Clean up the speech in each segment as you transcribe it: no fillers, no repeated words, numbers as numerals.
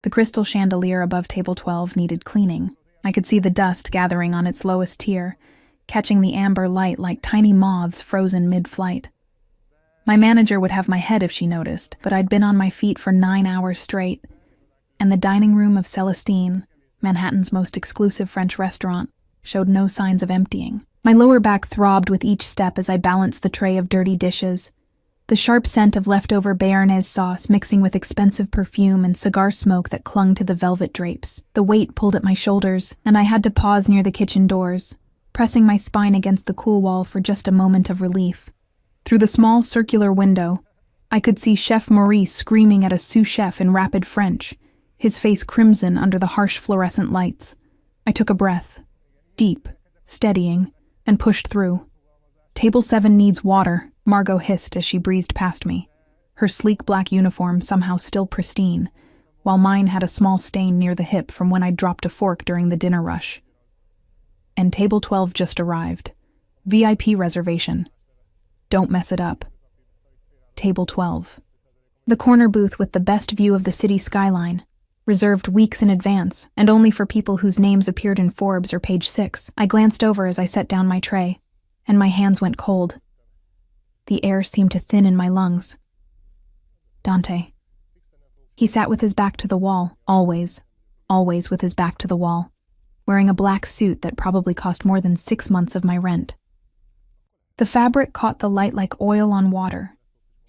The crystal chandelier above table 12 needed cleaning. I could see the dust gathering on its lowest tier, catching the amber light like tiny moths frozen mid-flight. My manager would have my head if she noticed, but I'd been on my feet for 9 hours straight, and the dining room of Celestine, Manhattan's most exclusive French restaurant, showed no signs of emptying. My lower back throbbed with each step as I balanced the tray of dirty dishes. The sharp scent of leftover béarnaise sauce mixing with expensive perfume and cigar smoke that clung to the velvet drapes. The weight pulled at my shoulders, and I had to pause near the kitchen doors, pressing my spine against the cool wall for just a moment of relief. Through the small circular window, I could see Chef Maurice screaming at a sous chef in rapid French, his face crimson under the harsh fluorescent lights. I took a breath, deep, steadying, and pushed through. "Table 7 needs water," Margot hissed as she breezed past me, her sleek black uniform somehow still pristine, while mine had a small stain near the hip from when I'd dropped a fork during the dinner rush. And table 12 just arrived. VIP reservation. Don't mess it up. Table 12. The corner booth with the best view of the city skyline, reserved weeks in advance, and only for people whose names appeared in Forbes or Page 6. I glanced over as I set down my tray, and my hands went cold. The air seemed to thin in my lungs. Dante. He sat with his back to the wall, always with his back to the wall, wearing a black suit that probably cost more than 6 months of my rent. The fabric caught the light like oil on water,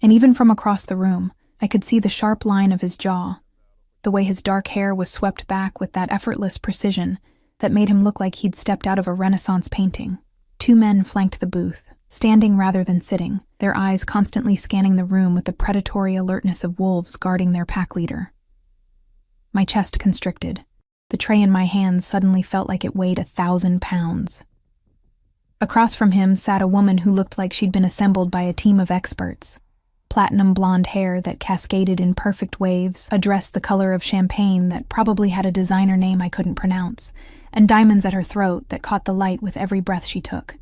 and even from across the room, I could see the sharp line of his jaw, the way his dark hair was swept back with that effortless precision that made him look like he'd stepped out of a Renaissance painting. 2 men flanked the booth, standing rather than sitting, their eyes constantly scanning the room with the predatory alertness of wolves guarding their pack leader. My chest constricted. The tray in my hands suddenly felt like it weighed 1,000 pounds. Across from him sat a woman who looked like she'd been assembled by a team of experts. Platinum blonde hair that cascaded in perfect waves, a dress the color of champagne that probably had a designer name I couldn't pronounce, and diamonds at her throat that caught the light with every breath she took.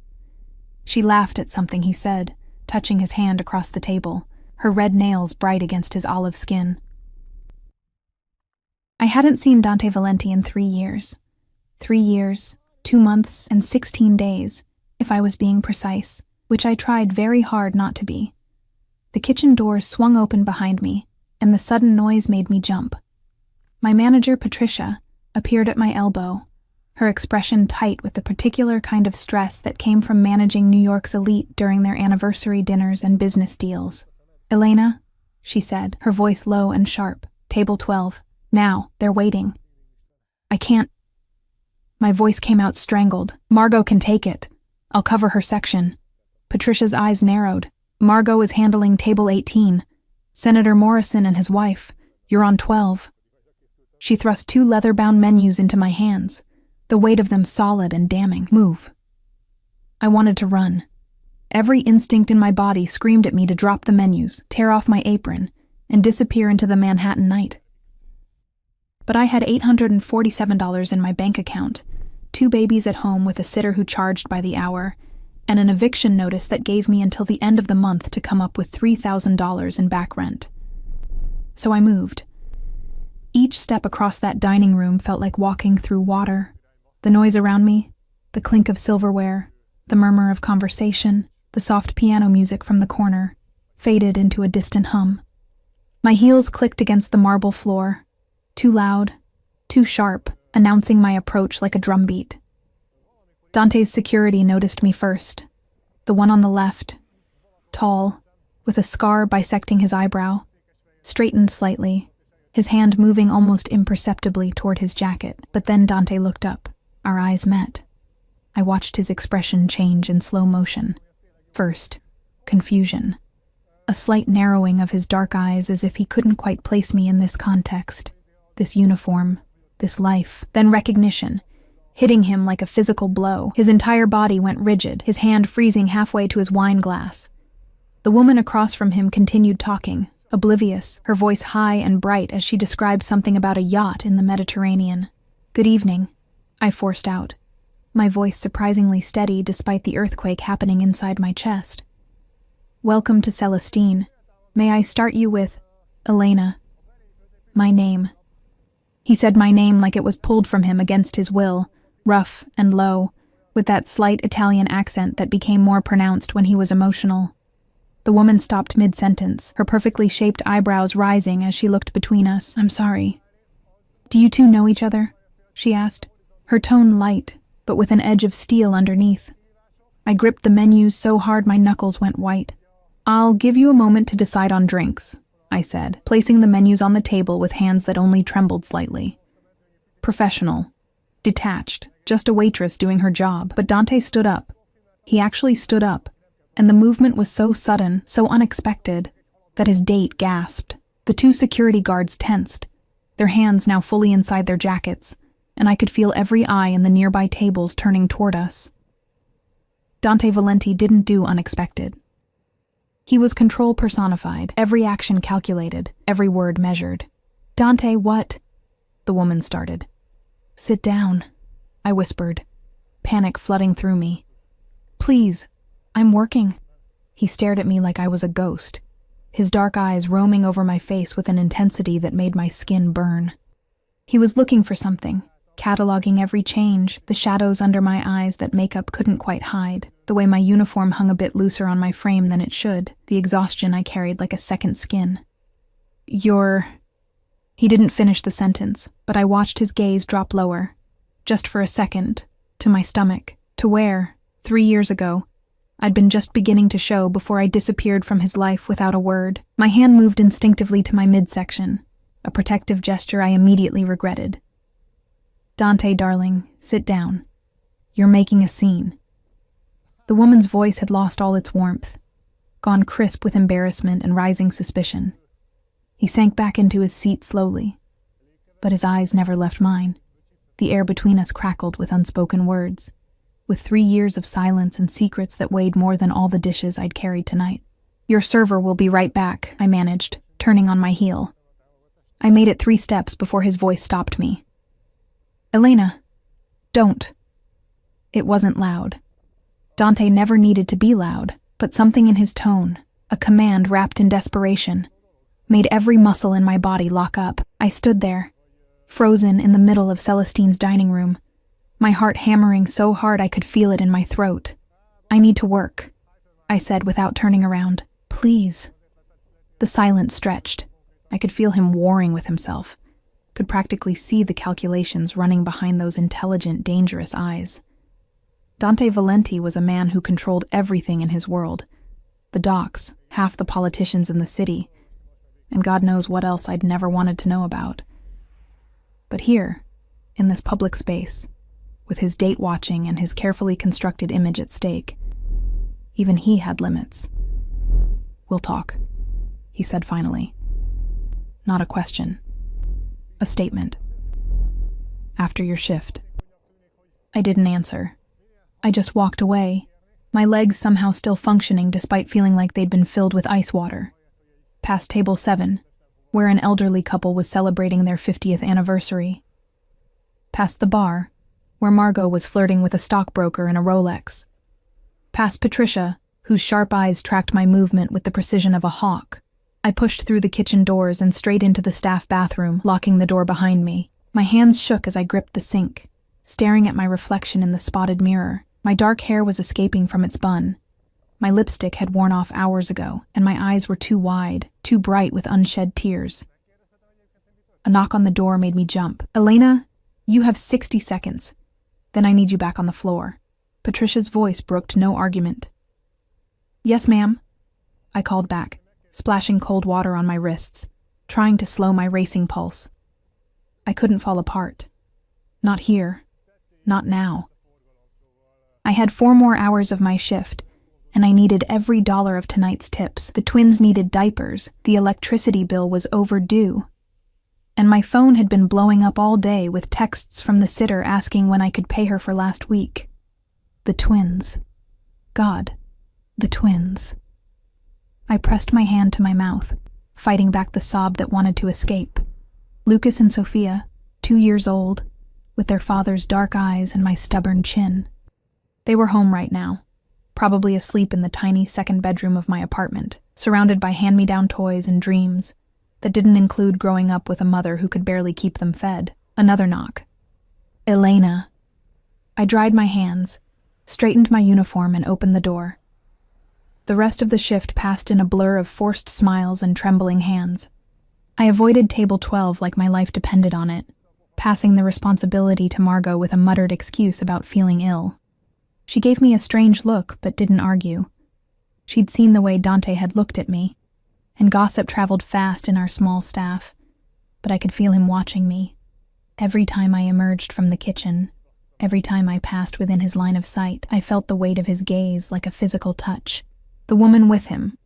She laughed at something he said, touching his hand across the table, her red nails bright against his olive skin. I hadn't seen Dante Valenti in 3 years. 3 years, 2 months, and 16 days, if I was being precise, which I tried very hard not to be. The kitchen doors swung open behind me, and the sudden noise made me jump. My manager, Patricia, appeared at my elbow, her expression tight with the particular kind of stress that came from managing New York's elite during their anniversary dinners and business deals. "Elena," she said, her voice low and sharp, "Table 12. Now, they're waiting." "I can't." My voice came out strangled. "Margot can take it. I'll cover her section." Patricia's eyes narrowed. "Margot is handling table 18. Senator Morrison and his wife. You're on 12. She thrust 2 leather-bound menus into my hands, the weight of them solid and damning. "Move." I wanted to run. Every instinct in my body screamed at me to drop the menus, tear off my apron, and disappear into the Manhattan night. But I had $847 in my bank account, 2 babies at home with a sitter who charged by the hour, and an eviction notice that gave me until the end of the month to come up with $3,000 in back rent. So I moved. Each step across that dining room felt like walking through water. The noise around me, the clink of silverware, the murmur of conversation, the soft piano music from the corner, faded into a distant hum. My heels clicked against the marble floor, too loud, too sharp, announcing my approach like a drumbeat. Dante's security noticed me first, the one on the left, tall, with a scar bisecting his eyebrow, straightened slightly, his hand moving almost imperceptibly toward his jacket. But then Dante looked up. Our eyes met. I watched his expression change in slow motion. First, confusion. A slight narrowing of his dark eyes as if he couldn't quite place me in this context, this uniform, this life. Then recognition, hitting him like a physical blow. His entire body went rigid, his hand freezing halfway to his wine glass. The woman across from him continued talking, oblivious, her voice high and bright as she described something about a yacht in the Mediterranean. "Good evening," I forced out, my voice surprisingly steady despite the earthquake happening inside my chest. "Welcome to Celestine. May I start you with Elena?" My name. He said my name like it was pulled from him against his will, rough and low, with that slight Italian accent that became more pronounced when he was emotional. The woman stopped mid-sentence, her perfectly shaped eyebrows rising as she looked between us. "I'm sorry." "Do you two know each other?" she asked, her tone light, but with an edge of steel underneath. I gripped the menus so hard my knuckles went white. "I'll give you a moment to decide on drinks," I said, placing the menus on the table with hands that only trembled slightly. Professional. Detached. Just a waitress doing her job. But Dante stood up. He actually stood up, and the movement was so sudden, so unexpected, that his date gasped. The two security guards tensed, their hands now fully inside their jackets, and I could feel every eye in the nearby tables turning toward us. Dante Valenti didn't do unexpected. He was control personified, every action calculated, every word measured. "Dante, what?" the woman started. "Sit down," I whispered, panic flooding through me. "Please, I'm working." He stared at me like I was a ghost, his dark eyes roaming over my face with an intensity that made my skin burn. He was looking for something, cataloging every change, the shadows under my eyes that makeup couldn't quite hide, the way my uniform hung a bit looser on my frame than it should, the exhaustion I carried like a second skin. "You're—" He didn't finish the sentence, but I watched his gaze drop lower, just for a second, to my stomach, to where, 3 years ago, I'd been just beginning to show before I disappeared from his life without a word. My hand moved instinctively to my midsection, a protective gesture I immediately regretted. "Dante, darling, sit down. You're making a scene." The woman's voice had lost all its warmth, gone crisp with embarrassment and rising suspicion. He sank back into his seat slowly, but his eyes never left mine. The air between us crackled with unspoken words, with 3 years of silence and secrets that weighed more than all the dishes I'd carried tonight. "Your server will be right back," I managed, turning on my heel. I made it 3 steps before his voice stopped me. "Elena, don't." It wasn't loud. Dante never needed to be loud, but something in his tone, a command wrapped in desperation, made every muscle in my body lock up. I stood there, frozen in the middle of Celestine's dining room, my heart hammering so hard I could feel it in my throat. "I need to work," I said without turning around. "Please." The silence stretched. I could feel him warring with himself, could practically see the calculations running behind those intelligent, dangerous eyes. Dante Valenti was a man who controlled everything in his world. The docks, half the politicians in the city, and God knows what else I'd never wanted to know about. But here, in this public space, with his date watching and his carefully constructed image at stake, even he had limits. "We'll talk," he said finally. Not a question. A statement. "After your shift." I didn't answer. I just walked away, my legs somehow still functioning despite feeling like they'd been filled with ice water. Past table 7, where an elderly couple was celebrating their 50th anniversary. Past the bar, where Margot was flirting with a stockbroker in a Rolex. Past Patricia, whose sharp eyes tracked my movement with the precision of a hawk. I pushed through the kitchen doors and straight into the staff bathroom, locking the door behind me. My hands shook as I gripped the sink, staring at my reflection in the spotted mirror. My dark hair was escaping from its bun. My lipstick had worn off hours ago, and my eyes were too wide, too bright with unshed tears. A knock on the door made me jump. "Elena, you have 60 seconds. Then I need you back on the floor." Patricia's voice brooked no argument. "Yes, ma'am," I called back, splashing cold water on my wrists, trying to slow my racing pulse. I couldn't fall apart. Not here. Not now. I had 4 more hours of my shift, and I needed every dollar of tonight's tips. The twins needed diapers, the electricity bill was overdue, and my phone had been blowing up all day with texts from the sitter asking when I could pay her for last week. The twins. God, the twins. I pressed my hand to my mouth, fighting back the sob that wanted to escape. Lucas and Sophia, 2 years old, with their father's dark eyes and my stubborn chin. They were home right now, probably asleep in the tiny second bedroom of my apartment, surrounded by hand-me-down toys and dreams that didn't include growing up with a mother who could barely keep them fed. Another knock. Elena. I dried my hands, straightened my uniform, and opened the door. The rest of the shift passed in a blur of forced smiles and trembling hands. I avoided table 12 like my life depended on it, passing the responsibility to Margot with a muttered excuse about feeling ill. She gave me a strange look but didn't argue. She'd seen the way Dante had looked at me, and gossip traveled fast in our small staff, but I could feel him watching me. Every time I emerged from the kitchen, every time I passed within his line of sight, I felt the weight of his gaze like a physical touch. The woman with him,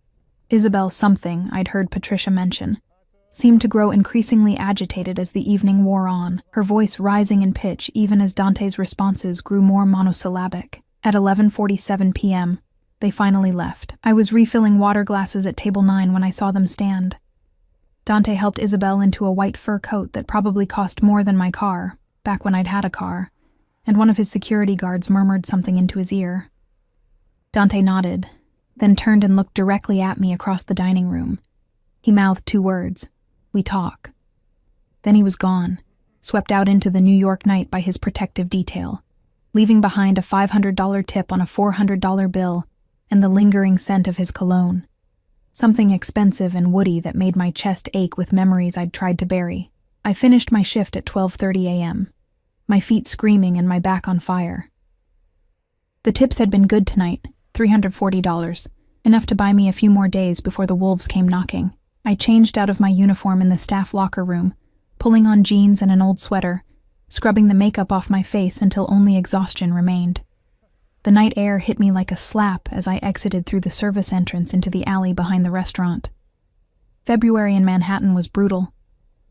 Isabel something I'd heard Patricia mention, seemed to grow increasingly agitated as the evening wore on, her voice rising in pitch even as Dante's responses grew more monosyllabic. At 11:47 p.m., they finally left. I was refilling water glasses at table 9 when I saw them stand. Dante helped Isabel into a white fur coat that probably cost more than my car, back when I'd had a car, and one of his security guards murmured something into his ear. Dante nodded, then turned and looked directly at me across the dining room. He mouthed 2 words, "We talk." Then he was gone, swept out into the New York night by his protective detail, leaving behind a $500 tip on a $400 bill and the lingering scent of his cologne. Something expensive and woody that made my chest ache with memories I'd tried to bury. I finished my shift at 12:30 a.m., my feet screaming and my back on fire. The tips had been good tonight, $340, enough to buy me a few more days before the wolves came knocking. I changed out of my uniform in the staff locker room, pulling on jeans and an old sweater, scrubbing the makeup off my face until only exhaustion remained. The night air hit me like a slap as I exited through the service entrance into the alley behind the restaurant. February in Manhattan was brutal,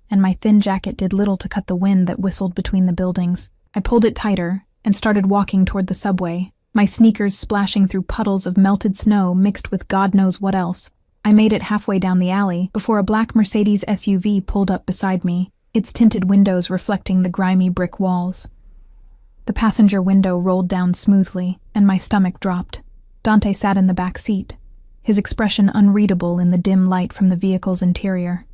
and my thin jacket did little to cut the wind that whistled between the buildings. I pulled it tighter and started walking toward the subway, my sneakers splashing through puddles of melted snow mixed with God knows what else. I made it halfway down the alley before a black Mercedes SUV pulled up beside me, its tinted windows reflecting the grimy brick walls. The passenger window rolled down smoothly, and my stomach dropped. Dante sat in the back seat, his expression unreadable in the dim light from the vehicle's interior.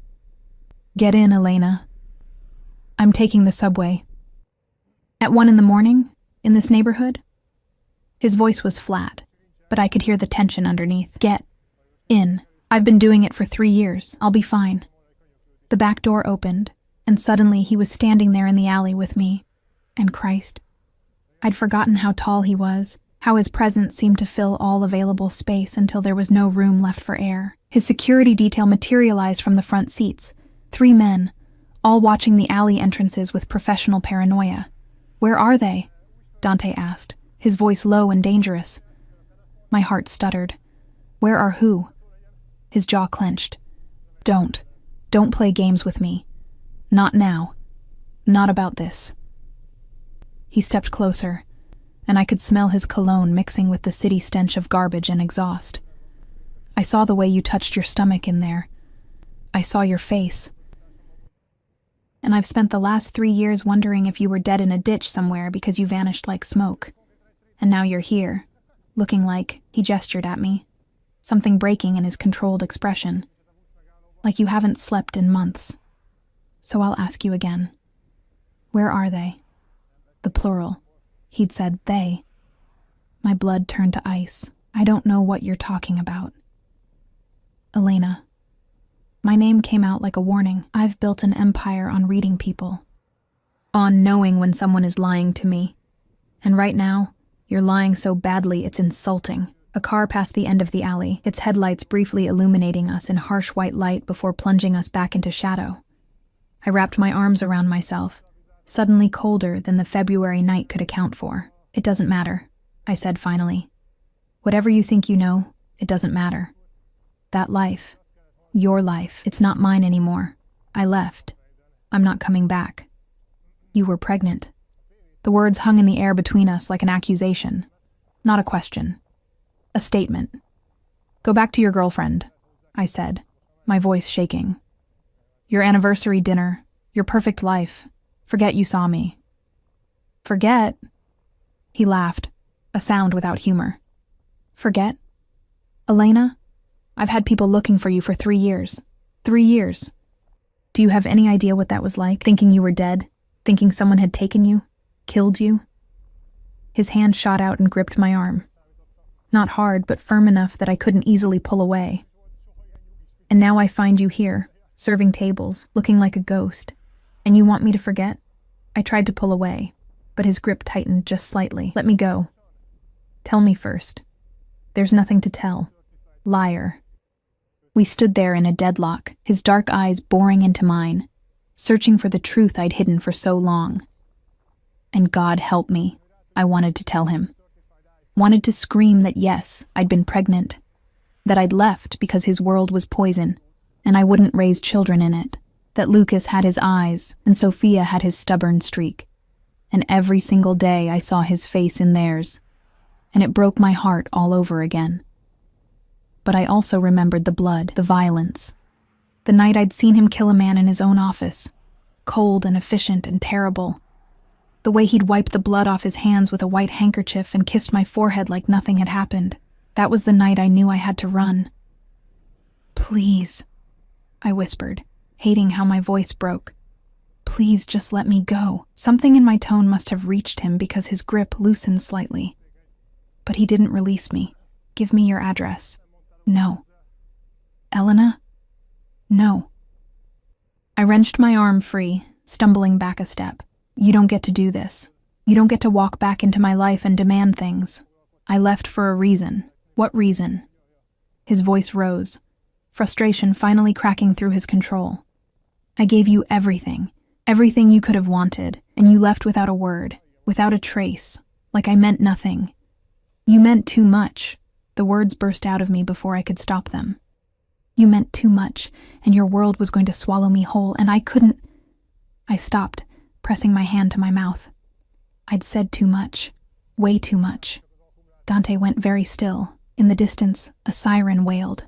"Get in, Elena. I'm taking the subway." "At 1 in the morning? In this neighborhood?" His voice was flat, but I could hear the tension underneath. "Get in. I've been doing it for 3 years. I'll be fine." The back door opened, and suddenly he was standing there in the alley with me. And Christ, I'd forgotten how tall he was, how his presence seemed to fill all available space until there was no room left for air. His security detail materialized from the front seats, 3 men, all watching the alley entrances with professional paranoia. "Where are they?" Dante asked, his voice low and dangerous. My heart stuttered. "Where are who?" His jaw clenched. Don't play games with me. Not now. Not about this." He stepped closer, and I could smell his cologne mixing with the city stench of garbage and exhaust. "I saw the way you touched your stomach in there. I saw your face. And I've spent the last 3 years wondering if you were dead in a ditch somewhere because you vanished like smoke. And now you're here, looking like," he gestured at me, something breaking in his controlled expression, "like you haven't slept in months. So I'll ask you again. Where are they?" The plural. He'd said they. My blood turned to ice. "I don't know what you're talking about." "Elena." My name came out like a warning. I've built an empire on reading people, on knowing when someone is lying to me. And right now, you're lying so badly it's insulting. A car passed the end of the alley, its headlights briefly illuminating us in harsh white light before plunging us back into shadow. I wrapped my arms around myself, suddenly colder than the February night could account for. "It doesn't matter," I said finally. "Whatever you think you know, it doesn't matter. That life, your life, it's not mine anymore. I left. I'm not coming back. You were pregnant." The words hung in the air between us like an accusation, not a question. A statement. "Go back to your girlfriend," I said, my voice shaking. "Your anniversary dinner, your perfect life. Forget you saw me." "Forget?" He laughed, a sound without humor. "Forget? Elena, I've had people looking for you for 3 years. 3 years. Do you have any idea what that was like, thinking you were dead? thinking someone had taken you, killed you. His hand shot out and gripped my arm. Not hard, but firm enough that I couldn't easily pull away. And now I find you here, serving tables, looking like a ghost. And you want me to forget? I tried to pull away, but his grip tightened just slightly. Let me go. Tell me first. There's nothing to tell. Liar. We stood there in a deadlock, his dark eyes boring into mine, searching for the truth I'd hidden for so long. And God help me, I wanted to tell him. Wanted to scream that yes, I'd been pregnant, that I'd left because his world was poison, and I wouldn't raise children in it, that Lucas had his eyes and Sophia had his stubborn streak, and every single day I saw his face in theirs, and it broke my heart all over again. But I also remembered the blood, the violence. The night I'd seen him kill a man in his own office, cold and efficient and terrible. The way he'd wiped the blood off his hands with a white handkerchief and kissed my forehead like nothing had happened. That was the night I knew I had to run. Please, I whispered, hating how my voice broke. Please just let me go. Something in my tone must have reached him because his grip loosened slightly. But he didn't release me. Give me your address. No. Elena? No. I wrenched my arm free, stumbling back a step. You don't get to do this. You don't get to walk back into my life and demand things. I left for a reason. What reason? His voice rose, frustration finally cracking through his control. I gave you everything you could have wanted, and you left without a word, without a trace, like I meant nothing. You meant too much. The words burst out of me before I could stop them. You meant too much, and your world was going to swallow me whole, and I couldn't. I stopped, pressing my hand to my mouth. I'd said too much, way too much. Dante went very still. In the distance, a siren wailed.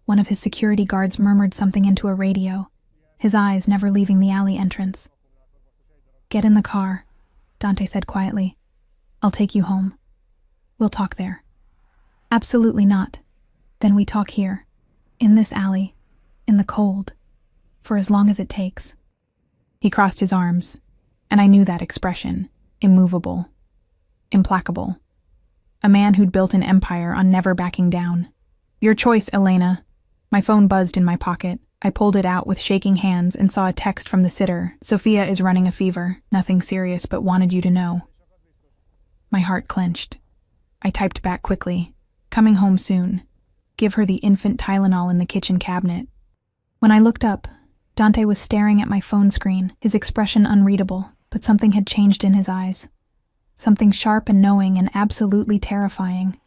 One of his security guards murmured something into a radio, his eyes never leaving the alley entrance. Get in the car, Dante said quietly. I'll take you home. We'll talk there. Absolutely not. Then we talk here, in this alley, in the cold, for as long as it takes. He crossed his arms, and I knew that expression, immovable, implacable. A man who'd built an empire on never backing down. Your choice, Elena. My phone buzzed in my pocket. I pulled it out with shaking hands and saw a text from the sitter. Sophia is running a fever. Nothing serious, but wanted you to know. My heart clenched. I typed back quickly. Coming home soon. Give her the infant Tylenol in the kitchen cabinet. When I looked up, Dante was staring at my phone screen, his expression unreadable, but something had changed in his eyes. Something sharp and knowing and absolutely terrifying.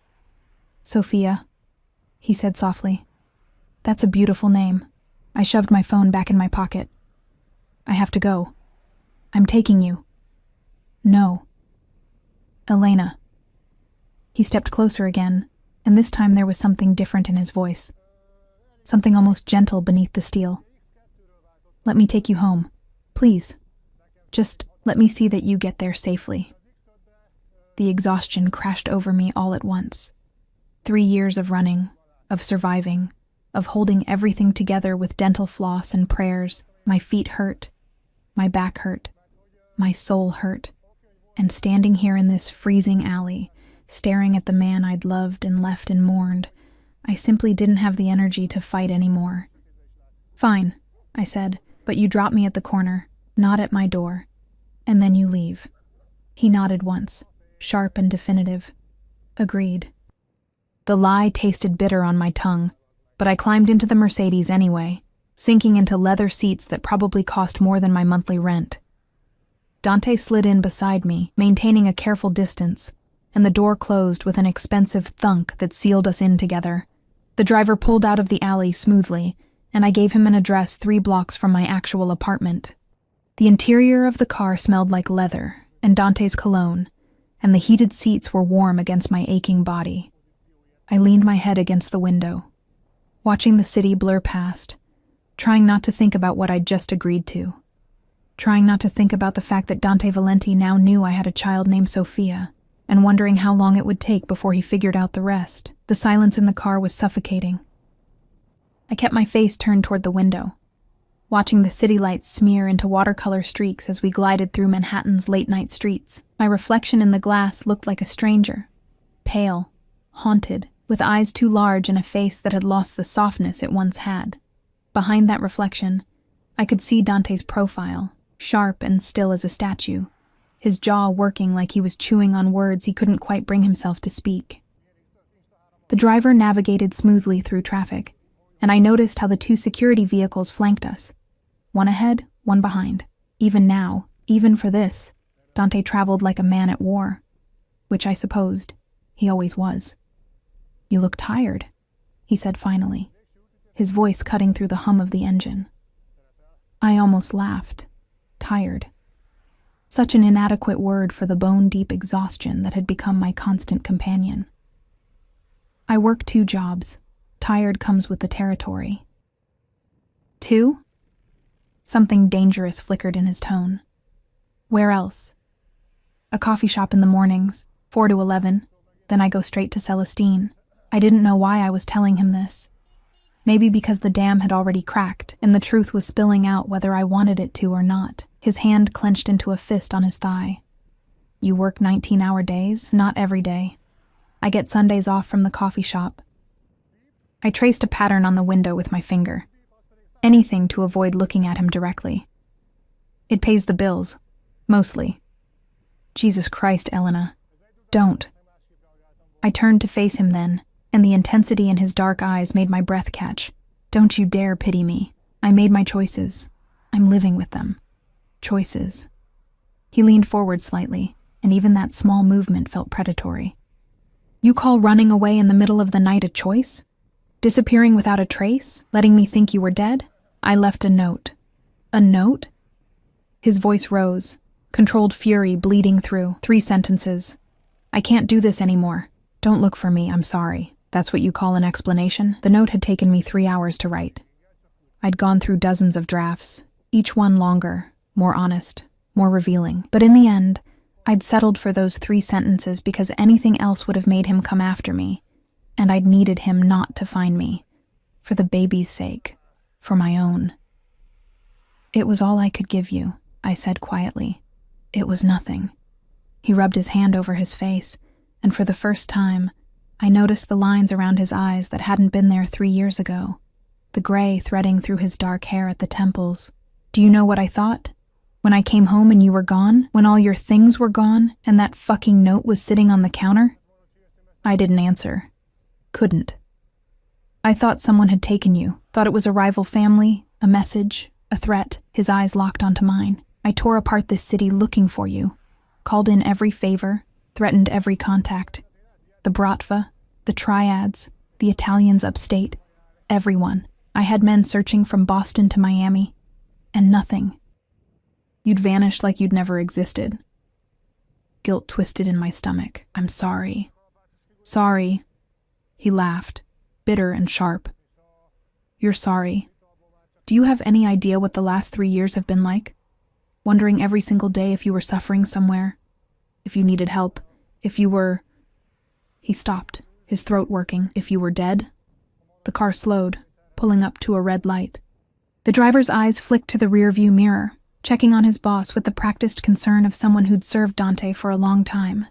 Sophia, he said softly. That's a beautiful name. I shoved my phone back in my pocket. I have to go. I'm taking you. No. Elena. He stepped closer again, and this time there was something different in his voice. Something almost gentle beneath the steel. Let me take you home. Please. Just let me see that you get there safely. The exhaustion crashed over me all at once. 3 years of running, of surviving, of holding everything together with dental floss and prayers. My feet hurt, my back hurt, my soul hurt, and standing here in this freezing alley, staring at the man I'd loved and left and mourned, I simply didn't have the energy to fight anymore. Fine, I said, but you drop me at the corner, not at my door, and then you leave. He nodded once. Sharp and definitive. Agreed. The lie tasted bitter on my tongue, but I climbed into the Mercedes anyway, sinking into leather seats that probably cost more than my monthly rent. Dante slid in beside me, maintaining a careful distance, and the door closed with an expensive thunk that sealed us in together. The driver pulled out of the alley smoothly, and I gave him an address 3 blocks from my actual apartment. The interior of the car smelled like leather and Dante's cologne, and the heated seats were warm against my aching body. I leaned my head against the window, watching the city blur past, trying not to think about what I'd just agreed to, trying not to think about the fact that Dante Valenti now knew I had a child named Sophia, and wondering how long it would take before he figured out the rest. The silence in the car was suffocating. I kept my face turned toward the window. watching the city lights smear into watercolor streaks as we glided through Manhattan's late-night streets. My reflection in the glass looked like a stranger, pale, haunted, with eyes too large and a face that had lost the softness it once had. Behind that reflection, I could see Dante's profile, sharp and still as a statue, his jaw working like he was chewing on words he couldn't quite bring himself to speak. The driver navigated smoothly through traffic, and I noticed how the two security vehicles flanked us. One ahead, one behind. Even now, even for this, Dante traveled like a man at war, which I supposed he always was. "You look tired," he said finally, his voice cutting through the hum of the engine. I almost laughed. Tired. Such an inadequate word for the bone-deep exhaustion that had become my constant companion. I work 2 jobs. Tired comes with the territory. 2? Something dangerous flickered in his tone. Where else? A coffee shop in the mornings, 4 to 11. Then I go straight to Celestine. I didn't know why I was telling him this. Maybe because the dam had already cracked, and the truth was spilling out whether I wanted it to or not. His hand clenched into a fist on his thigh. "You work 19-hour days? Not every day. I get Sundays off from the coffee shop." I traced a pattern on the window with my finger. Anything to avoid looking at him directly. "It pays the bills. Mostly." "Jesus Christ, Elena. Don't." I turned to face him then, and the intensity in his dark eyes made my breath catch. "Don't you dare pity me. I made my choices. I'm living with them. Choices." He leaned forward slightly, and even that small movement felt predatory. "You call running away in the middle of the night a choice? Disappearing without a trace? Letting me think you were dead? I left a note." "A note?" His voice rose, controlled fury bleeding through. 3 sentences. "I can't do this anymore. Don't look for me, I'm sorry." That's what you call an explanation? The note had taken me 3 hours to write. I'd gone through dozens of drafts, each one longer, more honest, more revealing. But in the end, I'd settled for those 3 sentences because anything else would have made him come after me, and I'd needed him not to find me, for the baby's sake, for my own. "It was all I could give you," I said quietly. "It was nothing." He rubbed his hand over his face, and for the first time, I noticed the lines around his eyes that hadn't been there 3 years ago, the gray threading through his dark hair at the temples. "Do you know what I thought? When I came home and you were gone, when all your things were gone, and that fucking note was sitting on the counter?" I didn't answer. Couldn't. "I thought someone had taken you, thought it was a rival family, a message, a threat." His eyes locked onto mine. "I tore apart this city looking for you, called in every favor, threatened every contact. The Bratva, the Triads, the Italians upstate, everyone. I had men searching from Boston to Miami, and nothing. You'd vanished like you'd never existed." Guilt twisted in my stomach. "I'm sorry." "Sorry." He laughed, bitter and sharp. "You're sorry. Do you have any idea what the last 3 years have been like? Wondering every single day if you were suffering somewhere, if you needed help, if you were..." He stopped, his throat working. "If you were dead?" The car slowed, pulling up to a red light. The driver's eyes flicked to the rearview mirror, checking on his boss with the practiced concern of someone who'd served Dante for a long time.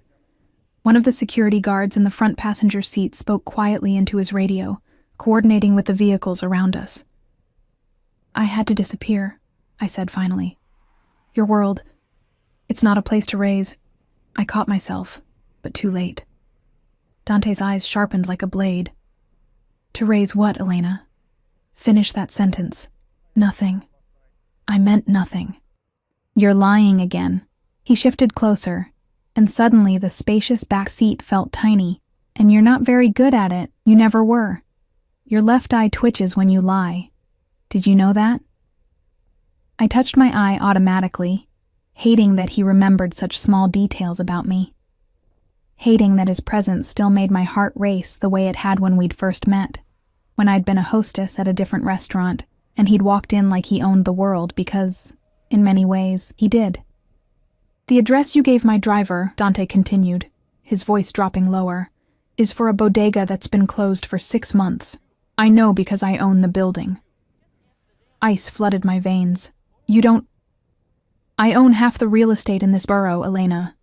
One of the security guards in the front passenger seat spoke quietly into his radio, coordinating with the vehicles around us. "I had to disappear," I said finally. "Your world, it's not a place to raise. I caught myself, but too late." Dante's eyes sharpened like a blade. "To raise what, Elena? Finish that sentence." "Nothing. I meant nothing." "You're lying again." He shifted closer, and suddenly the spacious back seat felt tiny. "And you're not very good at it. You never were. Your left eye twitches when you lie. Did you know that?" I touched my eye automatically, hating that he remembered such small details about me. Hating that his presence still made my heart race the way it had when we'd first met, when I'd been a hostess at a different restaurant, and he'd walked in like he owned the world because, in many ways, he did. "The address you gave my driver," Dante continued, his voice dropping lower, "is for a bodega that's been closed for 6 months. I know because I own the building." Ice flooded my veins. You don't... I own half the real estate in this borough, Elena.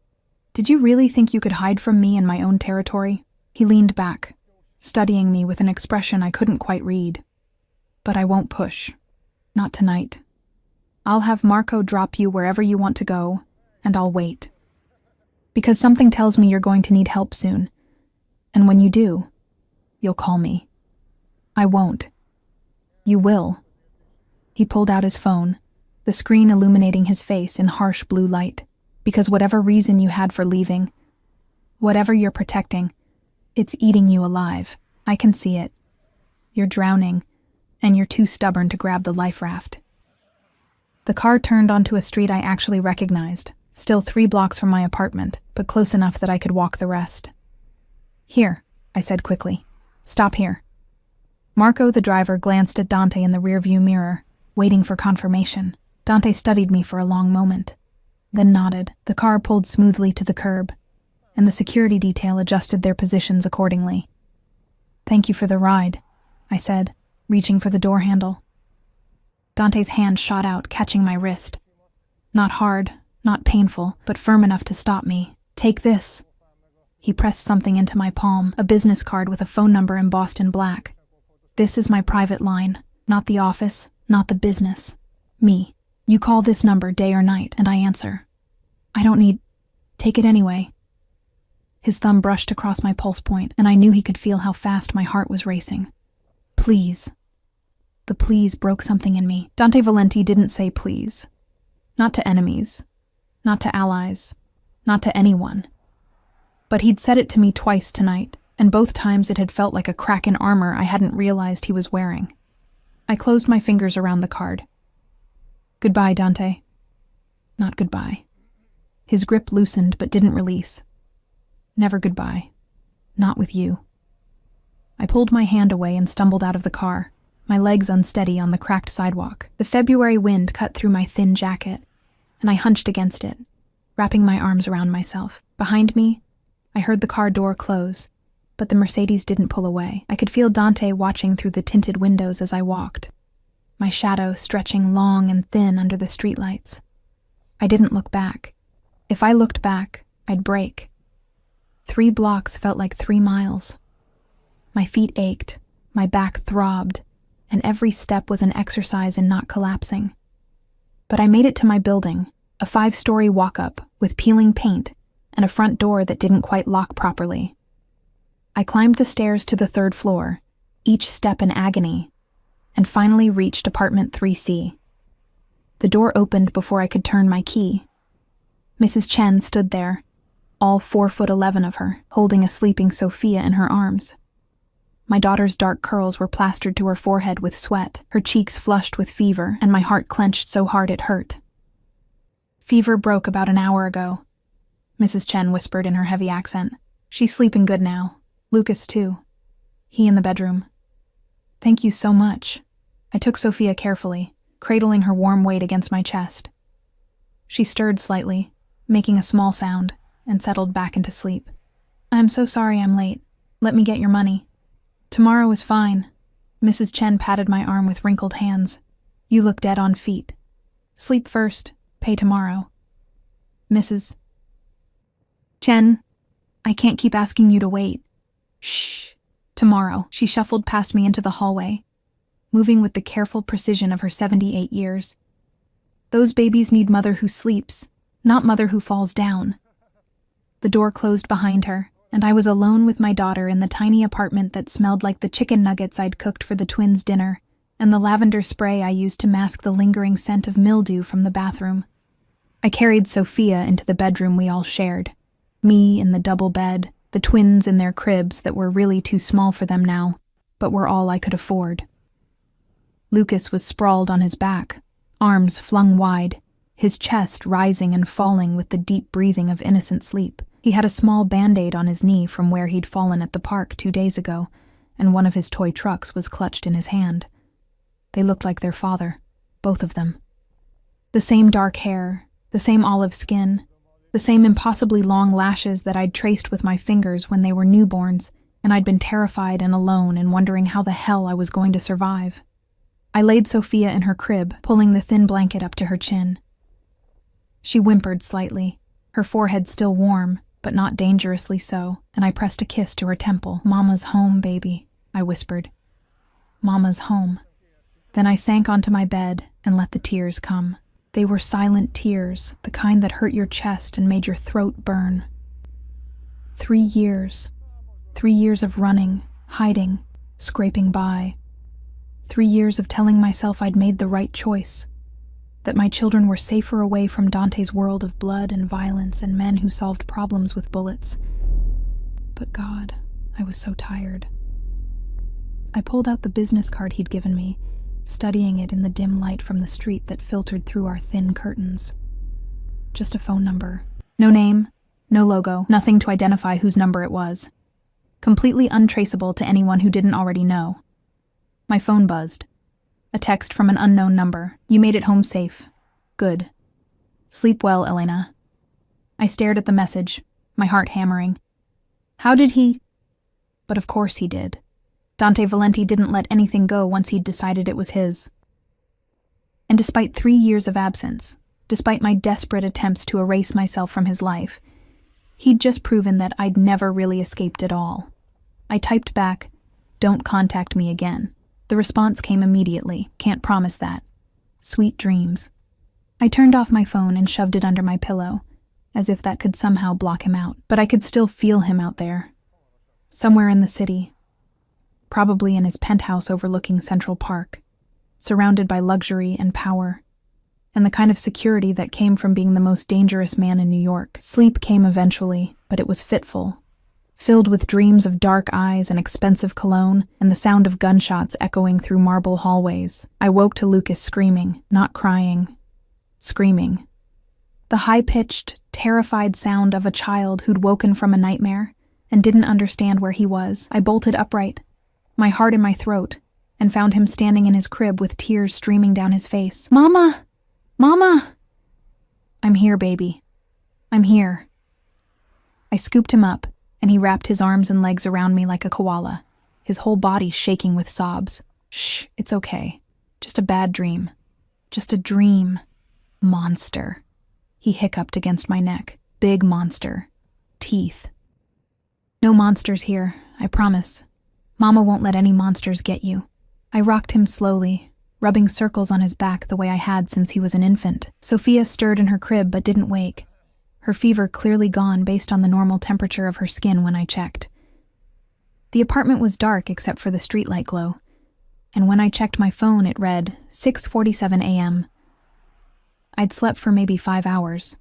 Did you really think you could hide from me in my own territory? He leaned back, studying me with an expression I couldn't quite read. But I won't push. Not tonight. I'll have Marco drop you wherever you want to go, and I'll wait. Because something tells me you're going to need help soon. And when you do, you'll call me. I won't. You will. He pulled out his phone, the screen illuminating his face in harsh blue light. Because whatever reason you had for leaving, whatever you're protecting, it's eating you alive. I can see it. You're drowning, and you're too stubborn to grab the life raft. The car turned onto a street I actually recognized, still 3 blocks from my apartment, but close enough that I could walk the rest. Here, I said quickly. Stop here. Marco, the driver, glanced at Dante in the rearview mirror, waiting for confirmation. Dante studied me for a long moment, then nodded. The car pulled smoothly to the curb, and the security detail adjusted their positions accordingly. Thank you for the ride, I said, reaching for the door handle. Dante's hand shot out, catching my wrist. Not hard, not painful, but firm enough to stop me. Take this. He pressed something into my palm, a business card with a phone number embossed in black. This is my private line, not the office, not the business. Me. You call this number day or night, and I answer. I don't need... Take it anyway. His thumb brushed across my pulse point, and I knew he could feel how fast my heart was racing. Please. The please broke something in me. Dante Valenti didn't say please. Not to enemies. Not to allies. Not to anyone. But he'd said it to me twice tonight, and both times it had felt like a crack in armor I hadn't realized he was wearing. I closed my fingers around the card. Goodbye, Dante. Not goodbye. His grip loosened but didn't release. Never goodbye. Not with you. I pulled my hand away and stumbled out of the car, my legs unsteady on the cracked sidewalk. The February wind cut through my thin jacket, and I hunched against it, wrapping my arms around myself. Behind me, I heard the car door close, but the Mercedes didn't pull away. I could feel Dante watching through the tinted windows as I walked, my shadow stretching long and thin under the streetlights. I didn't look back. If I looked back, I'd break. 3 blocks felt like 3 miles. My feet ached, my back throbbed, and every step was an exercise in not collapsing. But I made it to my building, a 5-story walk-up with peeling paint and a front door that didn't quite lock properly. I climbed the stairs to the 3rd floor, each step an agony, and finally reached apartment 3C. The door opened before I could turn my key. Mrs. Chen stood there, all 4'11" of her, holding a sleeping Sophia in her arms. My daughter's dark curls were plastered to her forehead with sweat, her cheeks flushed with fever, and my heart clenched so hard it hurt. Fever broke about an hour ago, Mrs. Chen whispered in her heavy accent. She's sleeping good now. Lucas, too. He in the bedroom. Thank you so much. I took Sophia carefully, cradling her warm weight against my chest. She stirred slightly, making a small sound, and settled back into sleep. I'm so sorry I'm late. Let me get your money. Tomorrow is fine. Mrs. Chen patted my arm with wrinkled hands. You look dead on feet. Sleep first, pay tomorrow. Mrs. Chen, I can't keep asking you to wait. Shh. Tomorrow. She shuffled past me into the hallway, moving with the careful precision of her 78 years. Those babies need mother who sleeps, not mother who falls down. The door closed behind her, and I was alone with my daughter in the tiny apartment that smelled like the chicken nuggets I'd cooked for the twins' dinner and the lavender spray I used to mask the lingering scent of mildew from the bathroom. I carried Sophia into the bedroom we all shared, me in the double bed, the twins in their cribs that were really too small for them now, but were all I could afford. Lucas was sprawled on his back, arms flung wide, his chest rising and falling with the deep breathing of innocent sleep. He had a small Band-Aid on his knee from where he'd fallen at the park 2 days ago, and one of his toy trucks was clutched in his hand. They looked like their father, both of them. The same dark hair, the same olive skin, the same impossibly long lashes that I'd traced with my fingers when they were newborns, and I'd been terrified and alone and wondering how the hell I was going to survive. I laid Sophia in her crib, pulling the thin blanket up to her chin. She whimpered slightly, her forehead still warm, but not dangerously so, and I pressed a kiss to her temple. "Mama's home, baby," I whispered. "Mama's home." Then I sank onto my bed and let the tears come. They were silent tears, the kind that hurt your chest and made your throat burn. 3 years. 3 years of running, hiding, scraping by. 3 years of telling myself I'd made the right choice, that my children were safer away from Dante's world of blood and violence and men who solved problems with bullets. But God, I was so tired. I pulled out the business card he'd given me, studying it in the dim light from the street that filtered through our thin curtains. Just a phone number. No name, no logo, nothing to identify whose number it was. Completely untraceable to anyone who didn't already know. My phone buzzed. A text from an unknown number. "You made it home safe. Good. Sleep well, Elena." I stared at the message, my heart hammering. How did he? But of course he did. Dante Valenti didn't let anything go once he'd decided it was his. And despite 3 years of absence, despite my desperate attempts to erase myself from his life, he'd just proven that I'd never really escaped at all. I typed back, "Don't contact me again." The response came immediately. Can't promise that. Sweet dreams. I turned off my phone and shoved it under my pillow, as if that could somehow block him out. But I could still feel him out there. Somewhere in the city. Probably in his penthouse overlooking Central Park, surrounded by luxury and power, and the kind of security that came from being the most dangerous man in New York. Sleep came eventually, but it was fitful, filled with dreams of dark eyes and expensive cologne and the sound of gunshots echoing through marble hallways. I woke to Lucas screaming, not crying, screaming. The high-pitched, terrified sound of a child who'd woken from a nightmare and didn't understand where he was. I bolted upright, my heart in my throat, and found him standing in his crib with tears streaming down his face. "Mama! Mama!" "I'm here, baby. I'm here." I scooped him up, and he wrapped his arms and legs around me like a koala, his whole body shaking with sobs. "Shh, it's okay. Just a bad dream. Just a dream. Monster." He hiccuped against my neck. "Big monster. Teeth." "No monsters here, I promise. Mama won't let any monsters get you." I rocked him slowly, rubbing circles on his back the way I had since he was an infant. Sophia stirred in her crib but didn't wake, her fever clearly gone based on the normal temperature of her skin when I checked. The apartment was dark except for the streetlight glow, and when I checked my phone it read 6:47 a.m. I'd slept for maybe 5 hours,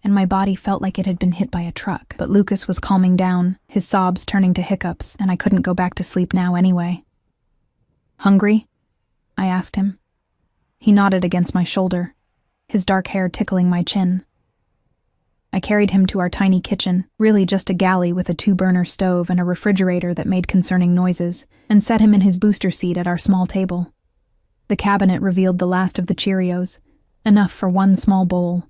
and my body felt like it had been hit by a truck. But Lucas was calming down, his sobs turning to hiccups, and I couldn't go back to sleep now anyway. "Hungry?" I asked him. He nodded against my shoulder, his dark hair tickling my chin. I carried him to our tiny kitchen, really just a galley with a 2-burner stove and a refrigerator that made concerning noises, and set him in his booster seat at our small table. The cabinet revealed the last of the Cheerios, enough for one small bowl.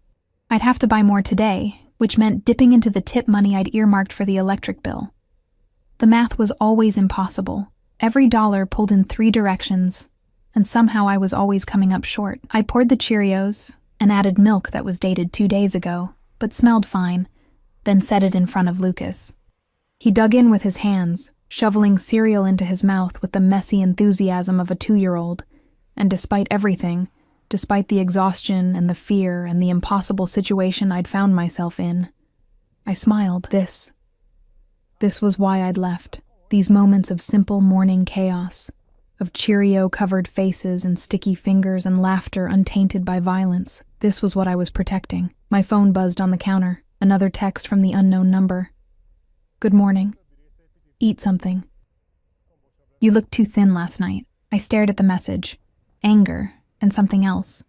I'd have to buy more today, which meant dipping into the tip money I'd earmarked for the electric bill. The math was always impossible. Every dollar pulled in 3 directions, and somehow I was always coming up short. I poured the Cheerios and added milk that was dated 2 days ago, but smelled fine, then set it in front of Lucas. He dug in with his hands, shoveling cereal into his mouth with the messy enthusiasm of a 2-year-old, and despite everything, despite the exhaustion and the fear and the impossible situation I'd found myself in, I smiled. This was why I'd left. These moments of simple morning chaos, of Cheerio-covered faces and sticky fingers and laughter untainted by violence. This was what I was protecting. My phone buzzed on the counter, another text from the unknown number. "Good morning. Eat something. You looked too thin last night." I stared at the message. Anger and something else,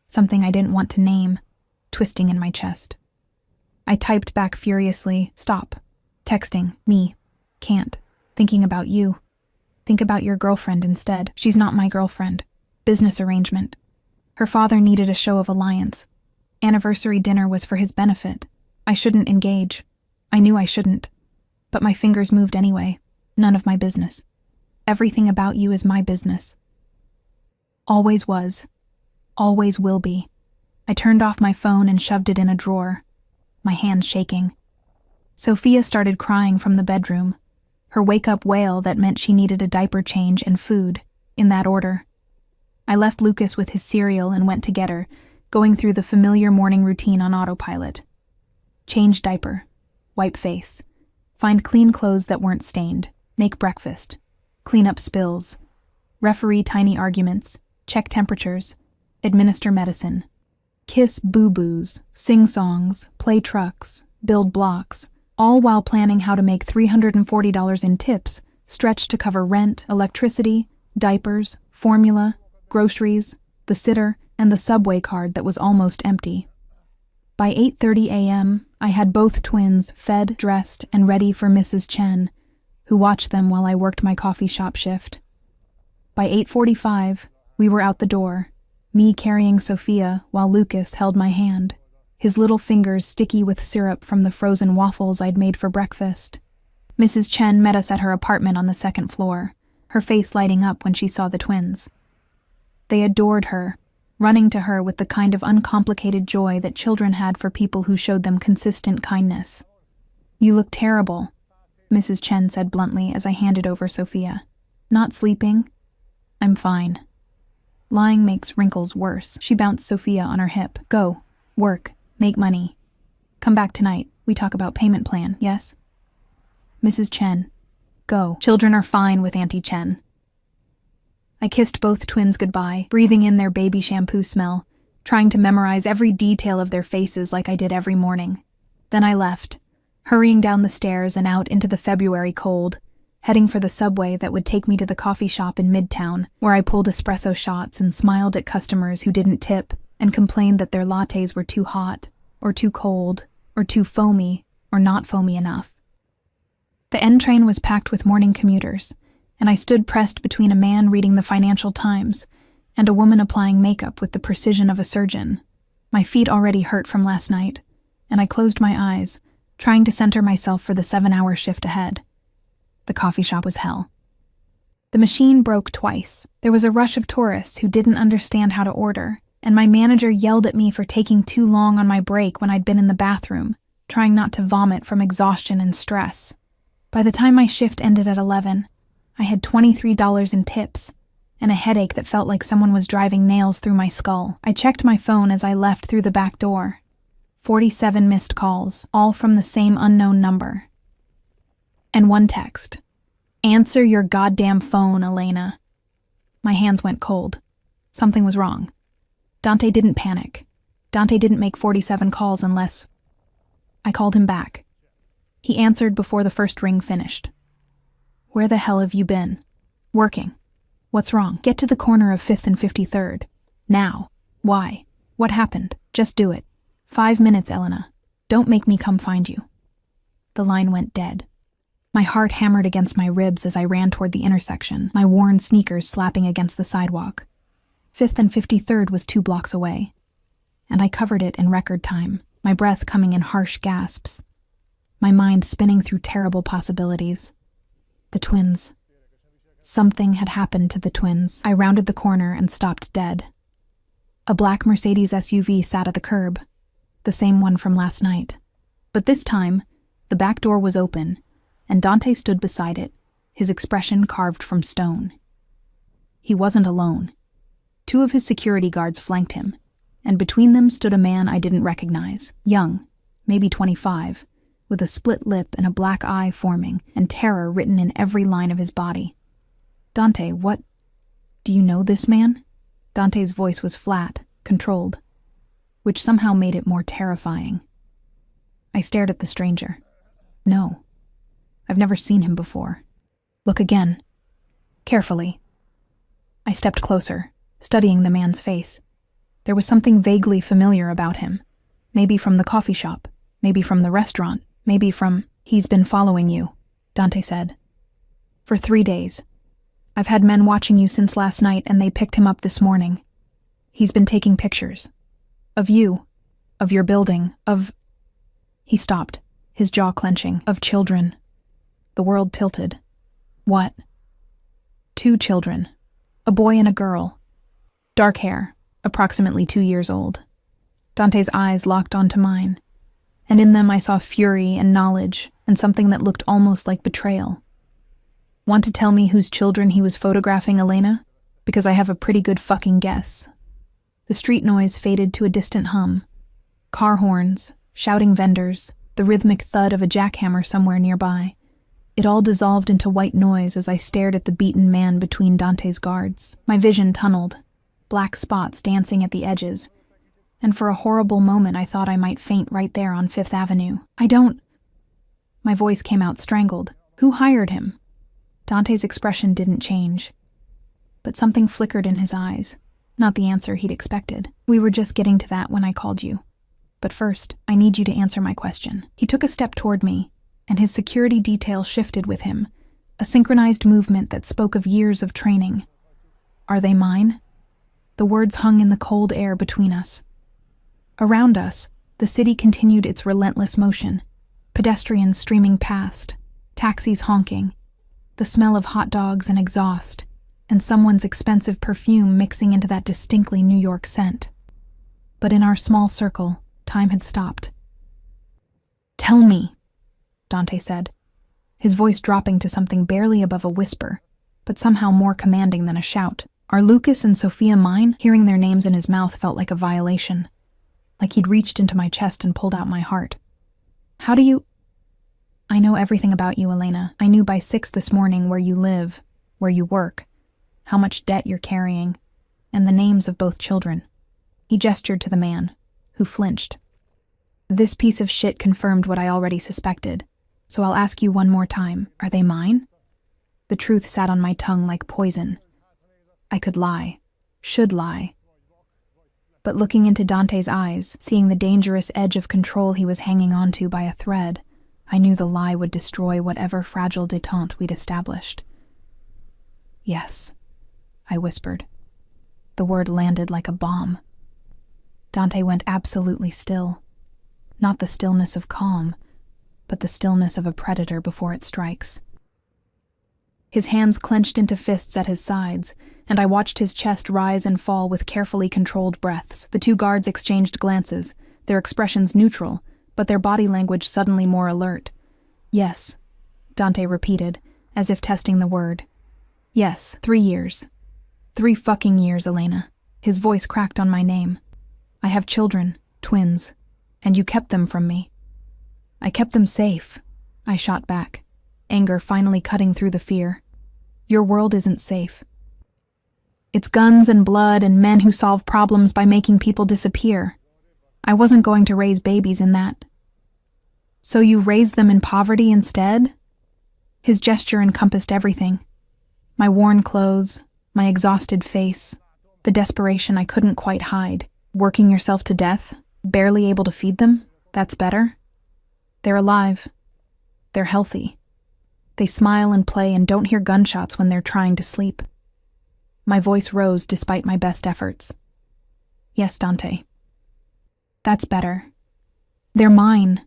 something I didn't want to name, twisting in my chest. I typed back furiously, "Stop. Texting. Me. Can't. Thinking about you. Think about your girlfriend instead." "She's not my girlfriend. Business arrangement. Her father needed a show of alliance. Anniversary dinner was for his benefit. I shouldn't engage. I knew I shouldn't. But my fingers moved anyway. None of my business. Everything about you is my business." Always was. Always will be. I turned off my phone and shoved it in a drawer, my hands shaking. Sophia started crying from the bedroom, her wake-up wail that meant she needed a diaper change and food, in that order. I left Lucas with his cereal and went to get her, going through the familiar morning routine on autopilot. Change diaper, wipe face, find clean clothes that weren't stained, make breakfast, clean up spills, referee tiny arguments, check temperatures, administer medicine, kiss boo-boos, sing songs, play trucks, build blocks, all while planning how to make $340 in tips stretch to cover rent, electricity, diapers, formula, groceries, the sitter, and the subway card that was almost empty. By 8:30 a.m., I had both twins fed, dressed, and ready for Mrs. Chen, who watched them while I worked my coffee shop shift. By 8:45, we were out the door, me carrying Sophia while Lucas held my hand, his little fingers sticky with syrup from the frozen waffles I'd made for breakfast. Mrs. Chen met us at her apartment on the second floor, her face lighting up when she saw the twins. They adored her, running to her with the kind of uncomplicated joy that children had for people who showed them consistent kindness. "You look terrible," Mrs. Chen said bluntly as I handed over Sophia. "Not sleeping?" "I'm fine." "Lying makes wrinkles worse." She bounced Sophia on her hip. "Go. Work. Make money. Come back tonight. We talk about payment plan, yes?" "Mrs. Chen. Go. Children are fine with Auntie Chen." I kissed both twins goodbye, breathing in their baby shampoo smell, trying to memorize every detail of their faces like I did every morning. Then I left, hurrying down the stairs and out into the February cold, heading for the subway that would take me to the coffee shop in Midtown, where I pulled espresso shots and smiled at customers who didn't tip and complained that their lattes were too hot, or too cold, or too foamy, or not foamy enough. The N train was packed with morning commuters, and I stood pressed between a man reading the Financial Times and a woman applying makeup with the precision of a surgeon. My feet already hurt from last night, and I closed my eyes, trying to center myself for the 7-hour shift ahead. The coffee shop was hell. The machine broke twice. There was a rush of tourists who didn't understand how to order, and my manager yelled at me for taking too long on my break when I'd been in the bathroom, trying not to vomit from exhaustion and stress. By the time my shift ended at 11, I had $23 in tips, and a headache that felt like someone was driving nails through my skull. I checked my phone as I left through the back door. 47 missed calls, all from the same unknown number. And one text. "Answer your goddamn phone, Elena." My hands went cold. Something was wrong. Dante didn't panic. Dante didn't make 47 calls unless... I called him back. He answered before the first ring finished. "Where the hell have you been?" "Working." "What's wrong?" "Get to the corner of 5th and 53rd. Now." "Why? What happened?" "Just do it. 5 minutes, Elena. Don't make me come find you." The line went dead. My heart hammered against my ribs as I ran toward the intersection, my worn sneakers slapping against the sidewalk. 5th and 53rd was 2 blocks away, and I covered it in record time, my breath coming in harsh gasps, my mind spinning through terrible possibilities. The twins. Something had happened to the twins. I rounded the corner and stopped dead. A black Mercedes SUV sat at the curb, the same one from last night. But this time, the back door was open, and Dante stood beside it, his expression carved from stone. He wasn't alone. 2 of his security guards flanked him, and between them stood a man I didn't recognize, young, maybe 25, with a split lip and a black eye forming and terror written in every line of his body. "Dante, what? Do you know this man?" Dante's voice was flat, controlled, which somehow made it more terrifying. I stared at the stranger. "No. I've never seen him before." "Look again." Carefully. I stepped closer, studying the man's face. There was something vaguely familiar about him. Maybe from the coffee shop, maybe from the restaurant, maybe from... "He's been following you," Dante said. "For 3 days. I've had men watching you since last night, and they picked him up this morning. He's been taking pictures. Of you. Of your building. Of..." He stopped, his jaw clenching. "Of children." The world tilted. "What?" "2 children. A boy and a girl. Dark hair, approximately 2 years old. Dante's eyes locked onto mine, and in them I saw fury and knowledge and something that looked almost like betrayal. Want to tell me whose children he was photographing, Elena? Because I have a pretty good fucking guess. The street noise faded to a distant hum. Car horns, shouting vendors, the rhythmic thud of a jackhammer somewhere nearby. It all dissolved into white noise as I stared at the beaten man between Dante's guards. My vision tunneled, black spots dancing at the edges, and for a horrible moment I thought I might faint right there on Fifth Avenue. My voice came out strangled. Who hired him? Dante's expression didn't change, but something flickered in his eyes. Not the answer he'd expected. We were just getting to that when I called you. But first, I need you to answer my question. He took a step toward me, and his security detail shifted with him, a synchronized movement that spoke of years of training. Are they mine? The words hung in the cold air between us. Around us, the city continued its relentless motion, pedestrians streaming past, taxis honking, the smell of hot dogs and exhaust, and someone's expensive perfume mixing into that distinctly New York scent. But in our small circle, time had stopped. Tell me, Dante said, his voice dropping to something barely above a whisper, but somehow more commanding than a shout. Are Lucas and Sophia mine? Hearing their names in his mouth felt like a violation, like he'd reached into my chest and pulled out my heart. How do you... I know everything about you, Elena. I knew by 6 this morning where you live, where you work, how much debt you're carrying, and the names of both children. He gestured to the man, who flinched. This piece of shit confirmed what I already suspected, so I'll ask you one more time. Are they mine? The truth sat on my tongue like poison. I could lie, should lie. But looking into Dante's eyes, seeing the dangerous edge of control he was hanging onto by a thread, I knew the lie would destroy whatever fragile détente we'd established. Yes, I whispered. The word landed like a bomb. Dante went absolutely still. Not the stillness of calm, but the stillness of a predator before it strikes. His hands clenched into fists at his sides, and I watched his chest rise and fall with carefully controlled breaths. The 2 guards exchanged glances, their expressions neutral, but their body language suddenly more alert. Yes, Dante repeated, as if testing the word. Yes, 3 years. 3 fucking years, Elena. His voice cracked on my name. I have children, twins, and you kept them from me. I kept them safe, I shot back, anger finally cutting through the fear. Your world isn't safe. It's guns and blood and men who solve problems by making people disappear. I wasn't going to raise babies in that. So you raised them in poverty instead? His gesture encompassed everything. My worn clothes, my exhausted face, the desperation I couldn't quite hide. Working yourself to death, barely able to feed them, that's better? They're alive. They're healthy. They smile and play and don't hear gunshots when they're trying to sleep. My voice rose despite my best efforts. Yes, Dante. That's better. They're mine.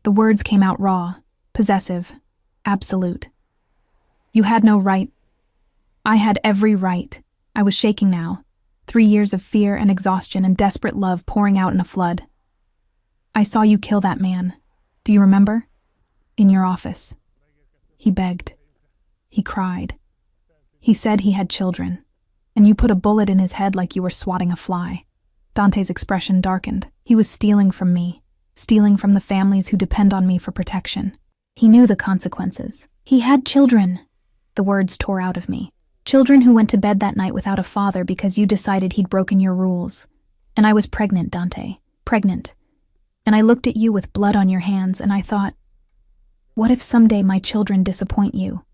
The words came out raw, possessive, absolute. You had no right. I had every right. I was shaking now, 3 years of fear and exhaustion and desperate love pouring out in a flood. I saw you kill that man. Do you remember? In your office. He begged. He cried. He said he had children, and you put a bullet in his head like you were swatting a fly. Dante's expression darkened. He was stealing from me, stealing from the families who depend on me for protection. He knew the consequences. He had children. The words tore out of me. Children who went to bed that night without a father because you decided he'd broken your rules. And I was pregnant, Dante. Pregnant. And I looked at you with blood on your hands, and I thought, what if someday my children disappoint you?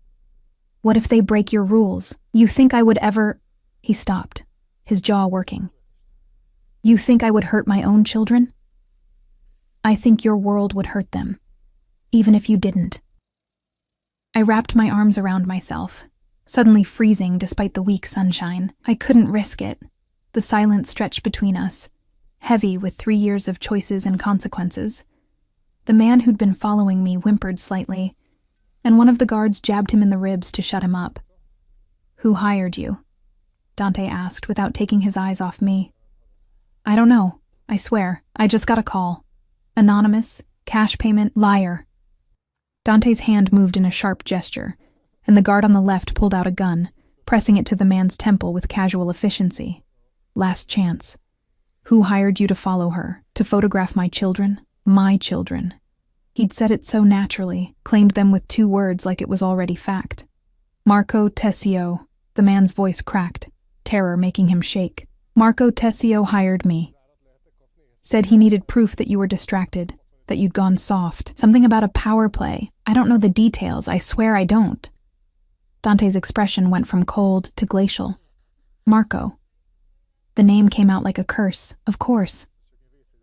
What if they break your rules? You think I would ever... He stopped, his jaw working. You think I would hurt my own children? I think your world would hurt them, even if you didn't. I wrapped my arms around myself, suddenly freezing despite the weak sunshine. I couldn't risk it. The silence stretched between us, heavy with 3 years of choices and consequences. The man who'd been following me whimpered slightly, and one of the guards jabbed him in the ribs to shut him up. Who hired you? Dante asked without taking his eyes off me. I don't know. I swear. I just got a call. Anonymous, cash payment, liar. Dante's hand moved in a sharp gesture, and the guard on the left pulled out a gun, pressing it to the man's temple with casual efficiency. Last chance. Who hired you to follow her, to photograph my children? My children. He'd said it so naturally, claimed them with 2 words like it was already fact. Marco Tessio. The man's voice cracked, terror making him shake. Marco Tessio hired me. Said he needed proof that you were distracted, that you'd gone soft. Something about a power play. I don't know the details, I swear I don't. Dante's expression went from cold to glacial. Marco. The name came out like a curse, of course.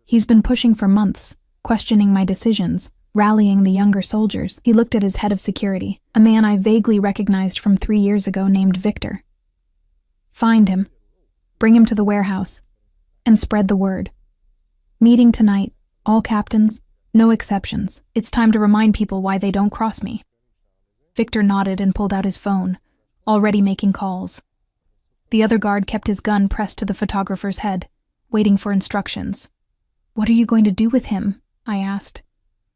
He's been pushing for months, questioning my decisions, rallying the younger soldiers. He looked at his head of security, a man I vaguely recognized from 3 years ago named Victor. Find him, bring him to the warehouse, and spread the word. Meeting tonight, all captains, no exceptions. It's time to remind people why they don't cross me. Victor nodded and pulled out his phone, already making calls. The other guard kept his gun pressed to the photographer's head, waiting for instructions. What are you going to do with him? I asked,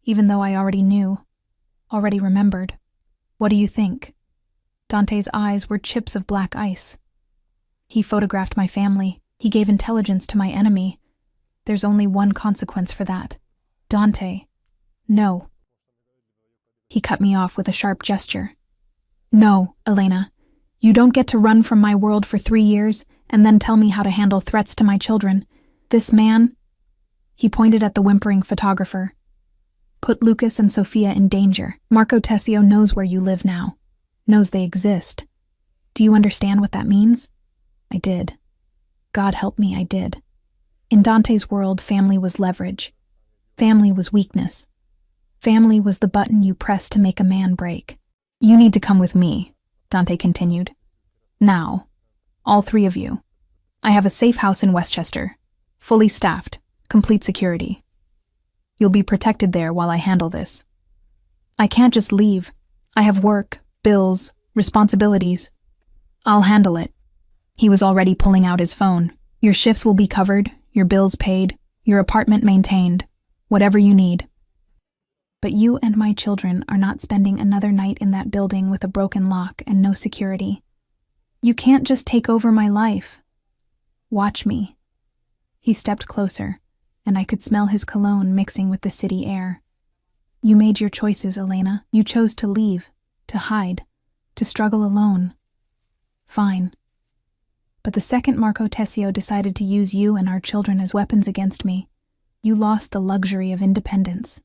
even though I already knew, already remembered. What do you think? Dante's eyes were chips of black ice. He photographed my family. He gave intelligence to my enemy. There's only one consequence for that. Dante. No. He cut me off with a sharp gesture. No, Elena. You don't get to run from my world for 3 years and then tell me how to handle threats to my children. This man, he pointed at the whimpering photographer, put Lucas and Sophia in danger. Marco Tessio knows where you live now, knows they exist. Do you understand what that means? I did. God help me, I did. In Dante's world, family was leverage. Family was weakness. Family was the button you press to make a man break. You need to come with me, Dante continued. Now, all 3 of you. I have a safe house in Westchester, fully staffed, complete security. You'll be protected there while I handle this. I can't just leave. I have work, bills, responsibilities. I'll handle it. He was already pulling out his phone. Your shifts will be covered, your bills paid, your apartment maintained, whatever you need. But you and my children are not spending another night in that building with a broken lock and no security. You can't just take over my life. Watch me. He stepped closer, and I could smell his cologne mixing with the city air. You made your choices, Elena. You chose to leave, to hide, to struggle alone. Fine. But the second Marco Tessio decided to use you and our children as weapons against me, you lost the luxury of independence.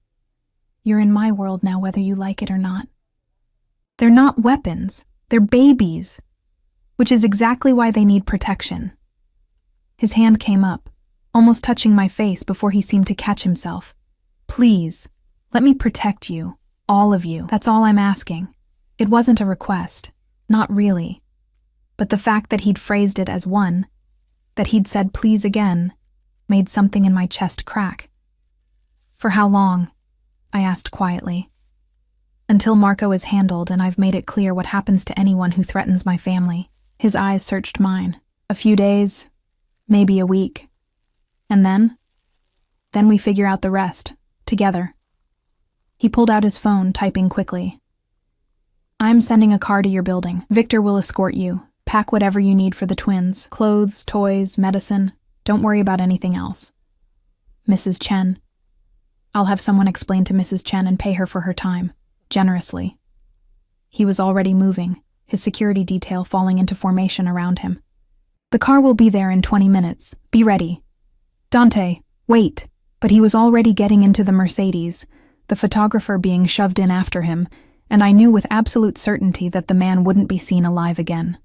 You're in my world now, whether you like it or not. They're not weapons. They're babies. Which is exactly why they need protection. His hand came up, almost touching my face before he seemed to catch himself. Please, let me protect you. All of you. That's all I'm asking. It wasn't a request. Not really. But the fact that he'd phrased it as one, that he'd said please again, made something in my chest crack. For how long? I asked quietly. Until Marco is handled and I've made it clear what happens to anyone who threatens my family. His eyes searched mine. A few days, maybe a week. And then? Then we figure out the rest, together. He pulled out his phone, typing quickly. I'm sending a car to your building. Victor will escort you. Pack whatever you need for the twins. Clothes, toys, medicine. Don't worry about anything else. Mrs. Chen. I'll have someone explain to Mrs. Chen and pay her for her time, generously. He was already moving, his security detail falling into formation around him. The car will be there in 20 minutes. Be ready. Dante, wait. But he was already getting into the Mercedes, the photographer being shoved in after him, and I knew with absolute certainty that the man wouldn't be seen alive again.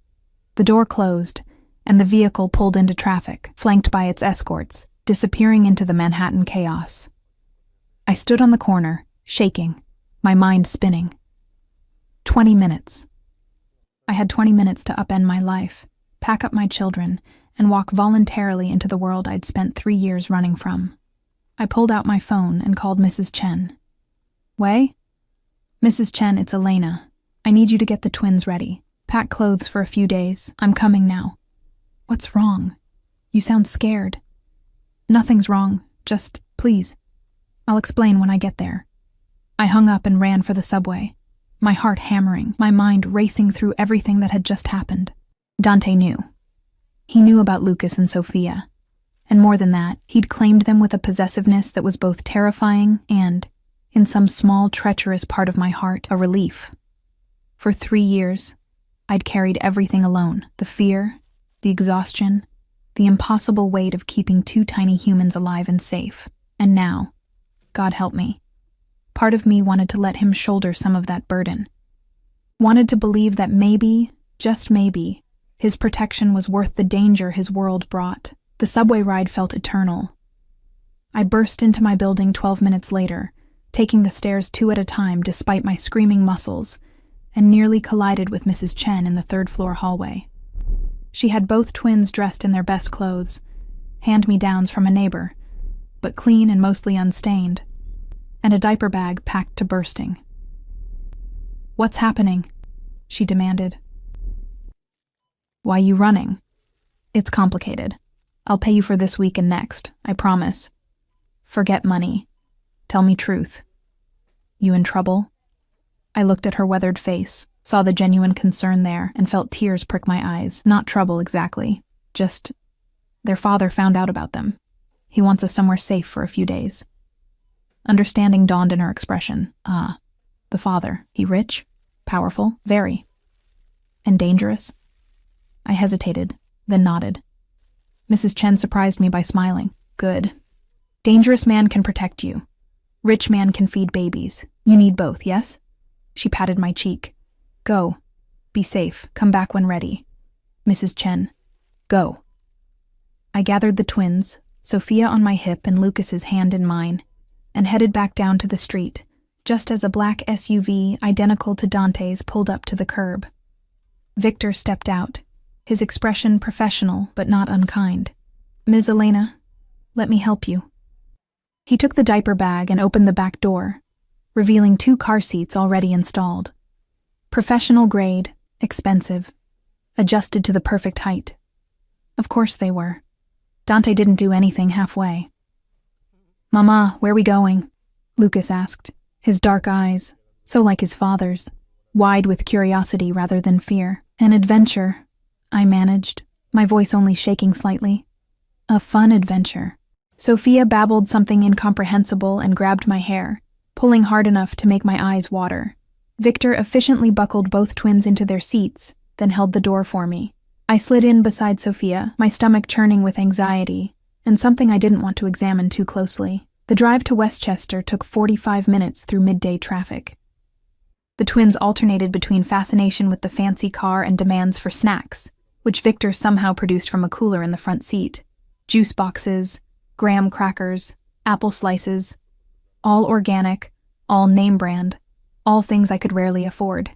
The door closed, and the vehicle pulled into traffic, flanked by its escorts, disappearing into the Manhattan chaos. I stood on the corner, shaking, my mind spinning. 20 minutes. I had 20 minutes to upend my life, pack up my children, and walk voluntarily into the world I'd spent 3 years running from. I pulled out my phone and called Mrs. Chen. Wei? Mrs. Chen, it's Elena. I need you to get the twins ready. Pack clothes for a few days. I'm coming now. What's wrong? You sound scared. Nothing's wrong, just, please. I'll explain when I get there. I hung up and ran for the subway, my heart hammering, my mind racing through everything that had just happened. Dante knew. He knew about Lucas and Sophia. And more than that, he'd claimed them with a possessiveness that was both terrifying and, in some small, treacherous part of my heart, a relief. For 3 years, I'd carried everything alone, the fear, the exhaustion, the impossible weight of keeping 2 tiny humans alive and safe. And now, God help me, part of me wanted to let him shoulder some of that burden. Wanted to believe that maybe, just maybe, his protection was worth the danger his world brought. The subway ride felt eternal. I burst into my building 12 minutes later, taking the stairs 2 at a time despite my screaming muscles, and nearly collided with Mrs. Chen in the 3rd-floor hallway. She had both twins dressed in their best clothes, hand-me-downs from a neighbor, but clean and mostly unstained, and a diaper bag packed to bursting. "What's happening?" she demanded. "Why you running?" "It's complicated. I'll pay you for this week and next, I promise. Forget money. Tell me truth. You in trouble?" I looked at her weathered face, saw the genuine concern there, and felt tears prick my eyes. Not trouble exactly, just their father found out about them. He wants us somewhere safe for a few days. Understanding dawned in her expression. Ah, the father. He rich? Powerful? Very. And dangerous? I hesitated, then nodded. Mrs. Chen surprised me by smiling. Good. Dangerous man can protect you. Rich man can feed babies. You need both, yes? She patted my cheek. Go. Be safe. Come back when ready. Mrs. Chen. Go. I gathered the twins, Sophia on my hip and Lucas's hand in mine, and headed back down to the street, just as a black SUV identical to Dante's pulled up to the curb. Victor stepped out, his expression professional but not unkind. "Ms. Elena, let me help you." He took the diaper bag and opened the back door, revealing 2 car seats already installed. Professional grade, expensive, adjusted to the perfect height. Of course they were. Dante didn't do anything halfway. "Mama, where we going?" Lucas asked, his dark eyes, so like his father's, wide with curiosity rather than fear. "An adventure," I managed, my voice only shaking slightly. "A fun adventure." Sophia babbled something incomprehensible and grabbed my hair, pulling hard enough to make my eyes water. Victor efficiently buckled both twins into their seats, then held the door for me. I slid in beside Sophia, my stomach churning with anxiety, and something I didn't want to examine too closely. The drive to Westchester took 45 minutes through midday traffic. The twins alternated between fascination with the fancy car and demands for snacks, which Victor somehow produced from a cooler in the front seat. Juice boxes, graham crackers, apple slices, all organic, all name brand, all things I could rarely afford.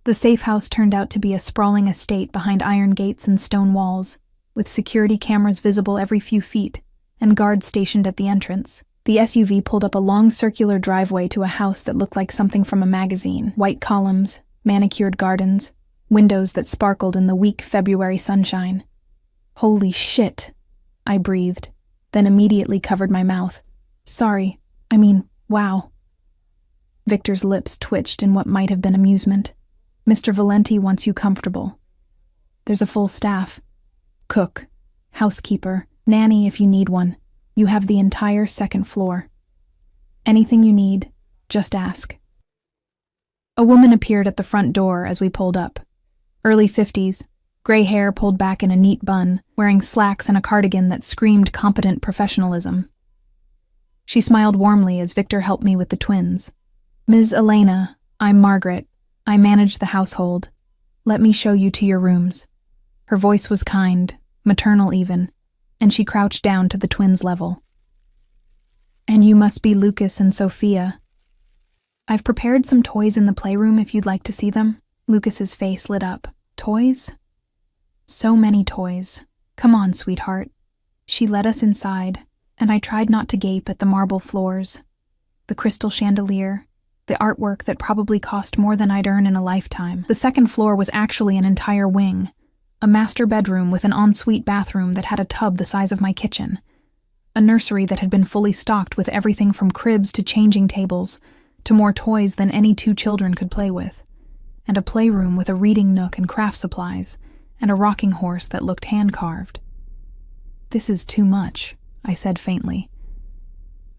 The safe house turned out to be a sprawling estate behind iron gates and stone walls, with security cameras visible every few feet and guards stationed at the entrance. The SUV pulled up a long circular driveway to a house that looked like something from a magazine. White columns, manicured gardens, windows that sparkled in the weak February sunshine. "Holy shit," I breathed, then immediately covered my mouth. Wow. Victor's lips twitched in what might have been amusement. "Mr. Valenti wants you comfortable. There's a full staff. Cook, housekeeper, nanny if you need one. You have the entire 2nd floor. Anything you need, just ask." A woman appeared at the front door as we pulled up. Early 50s, gray hair pulled back in a neat bun, wearing slacks and a cardigan that screamed competent professionalism. She smiled warmly as Victor helped me with the twins. "Ms. Elena, I'm Margaret. I manage the household. Let me show you to your rooms." Her voice was kind, maternal even, and she crouched down to the twins' level. "And you must be Lucas and Sophia. I've prepared some toys in the playroom if you'd like to see them." Lucas's face lit up. "Toys? So many toys. Come on, sweetheart." She led us inside, and I tried not to gape at the marble floors, the crystal chandelier, the artwork that probably cost more than I'd earn in a lifetime. The 2nd floor was actually an entire wing, A master bedroom with an ensuite bathroom that had a tub the size of my kitchen. A nursery that had been fully stocked with everything from cribs to changing tables to more toys than any two children could play with. And a playroom with a reading nook and craft supplies, and a rocking horse that looked hand-carved. "This is too much," I said faintly.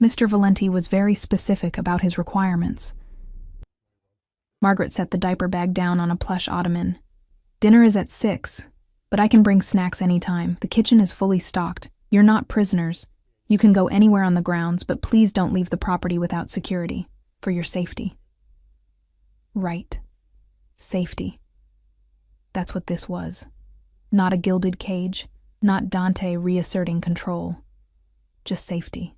Mr. Valenti was very specific about his requirements. Margaret set the diaper bag down on a plush ottoman. "Dinner is at 6, but I can bring snacks anytime. The kitchen is fully stocked. You're not prisoners. You can go anywhere on the grounds, but please don't leave the property without security, for your safety." Right. Safety. That's what this was. Not a gilded cage, not Dante reasserting control. Just safety.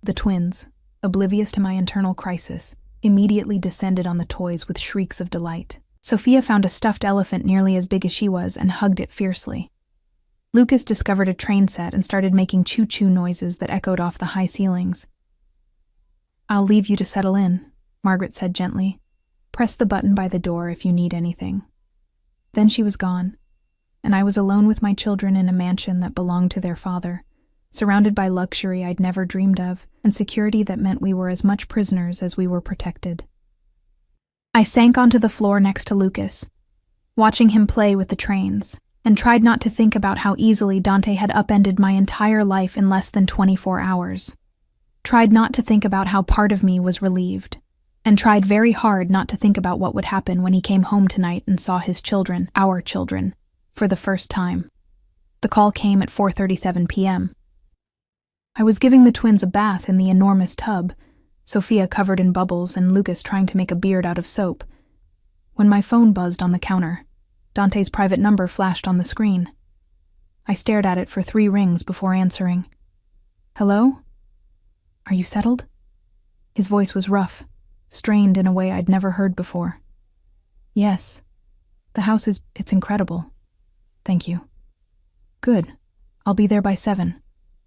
The twins, oblivious to my internal crisis, immediately descended on the toys with shrieks of delight. Sophia found a stuffed elephant nearly as big as she was and hugged it fiercely. Lucas discovered a train set and started making choo-choo noises that echoed off the high ceilings. "I'll leave you to settle in," Margaret said gently. "Press the button by the door if you need anything." Then she was gone, and I was alone with my children in a mansion that belonged to their father, surrounded by luxury I'd never dreamed of, and security that meant we were as much prisoners as we were protected. I sank onto the floor next to Lucas, watching him play with the trains, and tried not to think about how easily Dante had upended my entire life in less than 24 hours. Tried not to think about how part of me was relieved, and tried very hard not to think about what would happen when he came home tonight and saw his children, our children, for the first time. The call came at 4:37 p.m. I was giving the twins a bath in the enormous tub, Sophia covered in bubbles and Lucas trying to make a beard out of soap, when my phone buzzed on the counter. Dante's private number flashed on the screen. I stared at it for 3 rings before answering. "Hello? Are you settled?" His voice was rough, strained in a way I'd never heard before. "Yes. The house it's incredible. Thank you." "Good. I'll be there by 7.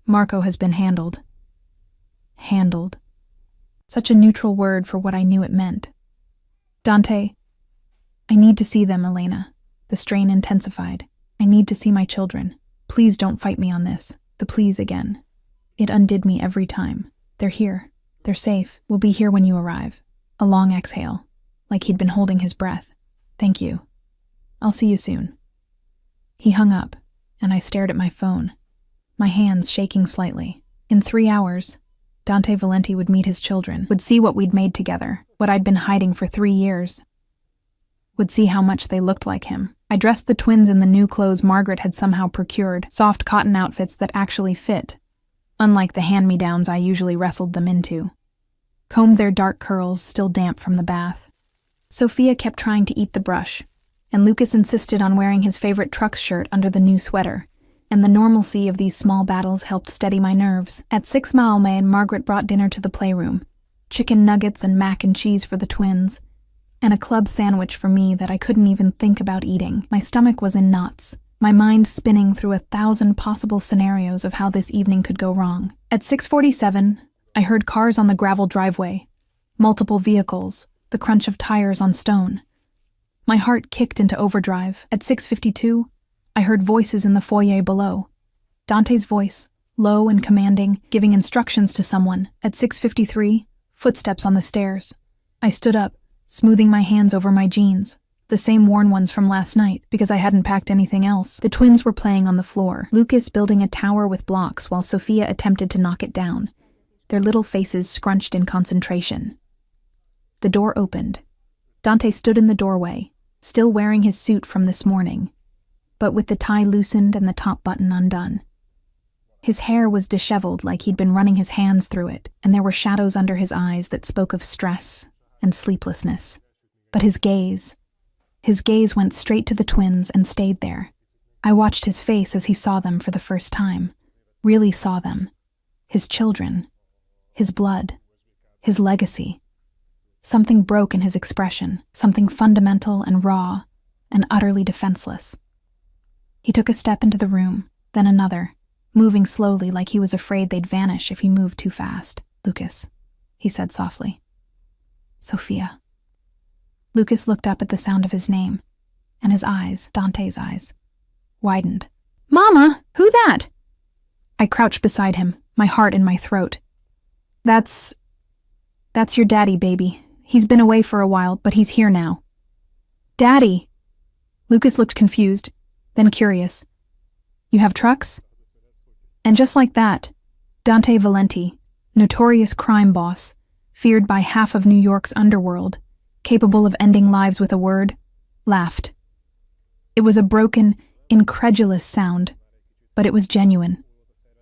Marco has been handled." Handled. Such a neutral word for what I knew it meant. "Dante, I need to see them, Elena." The strain intensified. "I need to see my children. Please don't fight me on this." The please again. It undid me every time. "They're here. They're safe. We'll be here when you arrive." A long exhale, like he'd been holding his breath. "Thank you. I'll see you soon." He hung up, and I stared at my phone, my hands shaking slightly. In 3 hours, Dante Valenti would meet his children, would see what we'd made together, what I'd been hiding for 3 years. Would see how much they looked like him. I dressed the twins in the new clothes Margaret had somehow procured, soft cotton outfits that actually fit, unlike the hand-me-downs I usually wrestled them into. Combed their dark curls, still damp from the bath. Sophia kept trying to eat the brush, and Lucas insisted on wearing his favorite truck shirt under the new sweater, and the normalcy of these small battles helped steady my nerves. At 6 Maome, Margaret brought dinner to the playroom, chicken nuggets and mac and cheese for the twins, and a club sandwich for me that I couldn't even think about eating. My stomach was in knots, my mind spinning through 1,000 possible scenarios of how this evening could go wrong. At 6:47, I heard cars on the gravel driveway, multiple vehicles, the crunch of tires on stone. My heart kicked into overdrive. At 6:52, I heard voices in the foyer below. Dante's voice, low and commanding, giving instructions to someone. At 6:53, footsteps on the stairs. I stood up, smoothing my hands over my jeans, the same worn ones from last night, because I hadn't packed anything else. The twins were playing on the floor, Lucas building a tower with blocks while Sophia attempted to knock it down, their little faces scrunched in concentration. The door opened. Dante stood in the doorway, still wearing his suit from this morning, but with the tie loosened and the top button undone. His hair was disheveled like he'd been running his hands through it, and there were shadows under his eyes that spoke of stress and sleeplessness. But his gaze went straight to the twins and stayed there. I watched his face as he saw them for the first time, really saw them. His children, his blood, his legacy. Something broke in his expression, something fundamental and raw and utterly defenseless. He took a step into the room, then another, moving slowly like he was afraid they'd vanish if he moved too fast. "Lucas," he said softly. "Sophia." Lucas looked up at the sound of his name, and his eyes, Dante's eyes, widened. "Mama, who that?" I crouched beside him, my heart in my throat. That's your daddy, baby. He's been away for a while, but he's here now." "Daddy?" Lucas looked confused, then curious. "You have trucks?" And just like that, Dante Valenti, notorious crime boss, feared by half of New York's underworld, capable of ending lives with a word, laughed. It was a broken, incredulous sound, but it was genuine.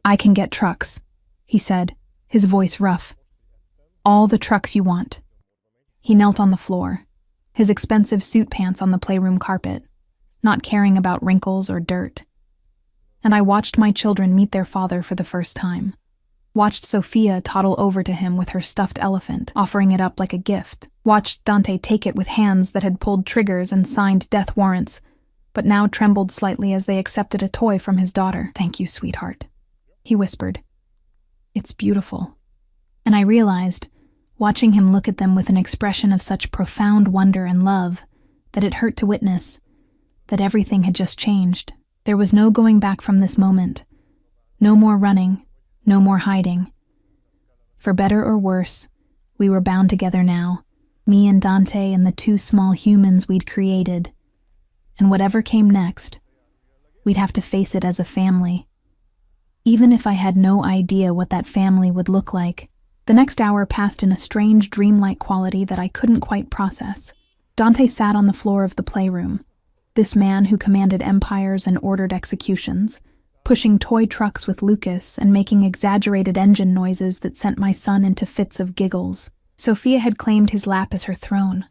"I can get trucks," he said, his voice rough. "All the trucks you want." He knelt on the floor, his expensive suit pants on the playroom carpet, not caring about wrinkles or dirt. And I watched my children meet their father for the first time. Watched Sophia toddle over to him with her stuffed elephant, offering it up like a gift. Watched Dante take it with hands that had pulled triggers and signed death warrants, but now trembled slightly as they accepted a toy from his daughter. "Thank you, sweetheart," he whispered. "It's beautiful." And I realized, watching him look at them with an expression of such profound wonder and love, that it hurt to witness, that everything had just changed. There was no going back from this moment. No more running, no more hiding. For better or worse, we were bound together now, me and Dante and the two small humans we'd created. And whatever came next, we'd have to face it as a family. Even if I had no idea what that family would look like, the next hour passed in a strange dreamlike quality that I couldn't quite process. Dante sat on the floor of the playroom, this man who commanded empires and ordered executions, pushing toy trucks with Lucas and making exaggerated engine noises that sent my son into fits of giggles. Sophia had claimed his lap as her throne,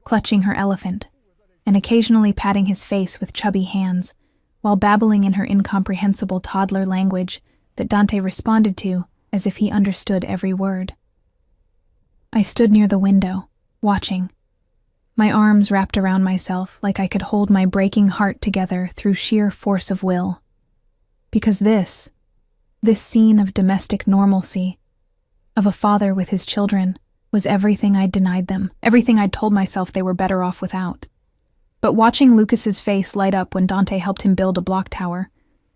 clutching her elephant, and occasionally patting his face with chubby hands, while babbling in her incomprehensible toddler language that Dante responded to as if he understood every word. I stood near the window, watching, my arms wrapped around myself like I could hold my breaking heart together through sheer force of will. Because this scene of domestic normalcy, of a father with his children, was everything I'd denied them, everything I'd told myself they were better off without. But watching Lucas's face light up when Dante helped him build a block tower,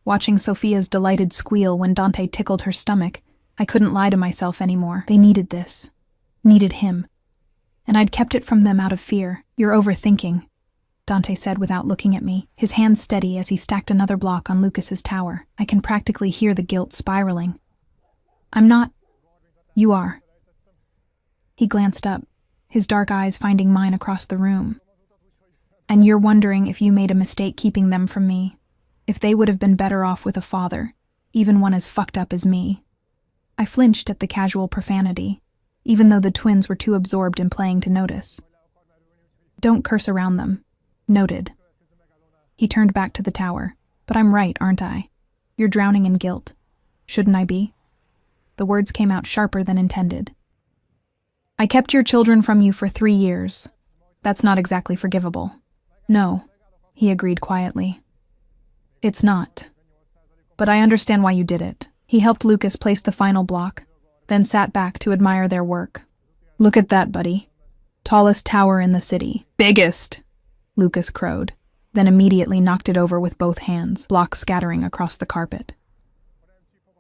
watching Sophia's delighted squeal when Dante tickled her stomach, I couldn't lie to myself anymore. They needed this, needed him. And I'd kept it from them out of fear. "You're overthinking," Dante said without looking at me, his hands steady as he stacked another block on Lucas's tower. I can practically hear the guilt spiraling. "I'm not. You are." He glanced up, his dark eyes finding mine across the room. "And you're wondering if you made a mistake keeping them from me, if they would have been better off with a father, even one as fucked up as me." I flinched at the casual profanity, even though the twins were too absorbed in playing to notice. "Don't curse around them." "Noted." He turned back to the tower. "But I'm right, aren't I? You're drowning in guilt. Shouldn't I be?" The words came out sharper than intended. "I kept your children from you for 3 years. That's not exactly forgivable." "No," he agreed quietly. "It's not. But I understand why you did it." He helped Lucas place the final block, then sat back to admire their work. "Look at that, buddy. Tallest tower in the city." "Biggest," Lucas crowed, then immediately knocked it over with both hands, blocks scattering across the carpet.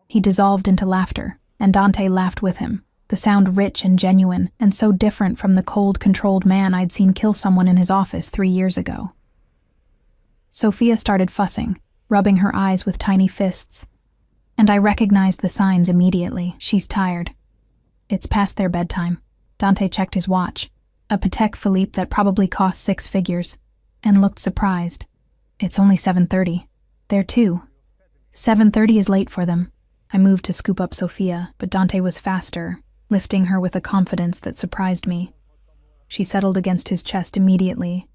He dissolved into laughter, and Dante laughed with him, the sound rich and genuine, and so different from the cold, controlled man I'd seen kill someone in his office 3 years ago. Sophia started fussing, rubbing her eyes with tiny fists, and I recognized the signs immediately. She's tired. It's past their bedtime. Dante checked his watch, a Patek Philippe that probably cost 6 figures, and looked surprised. "It's only 7:30. They're 2. 7:30 is late for them." I moved to scoop up Sophia, but Dante was faster, lifting her with a confidence that surprised me. She settled against his chest immediately,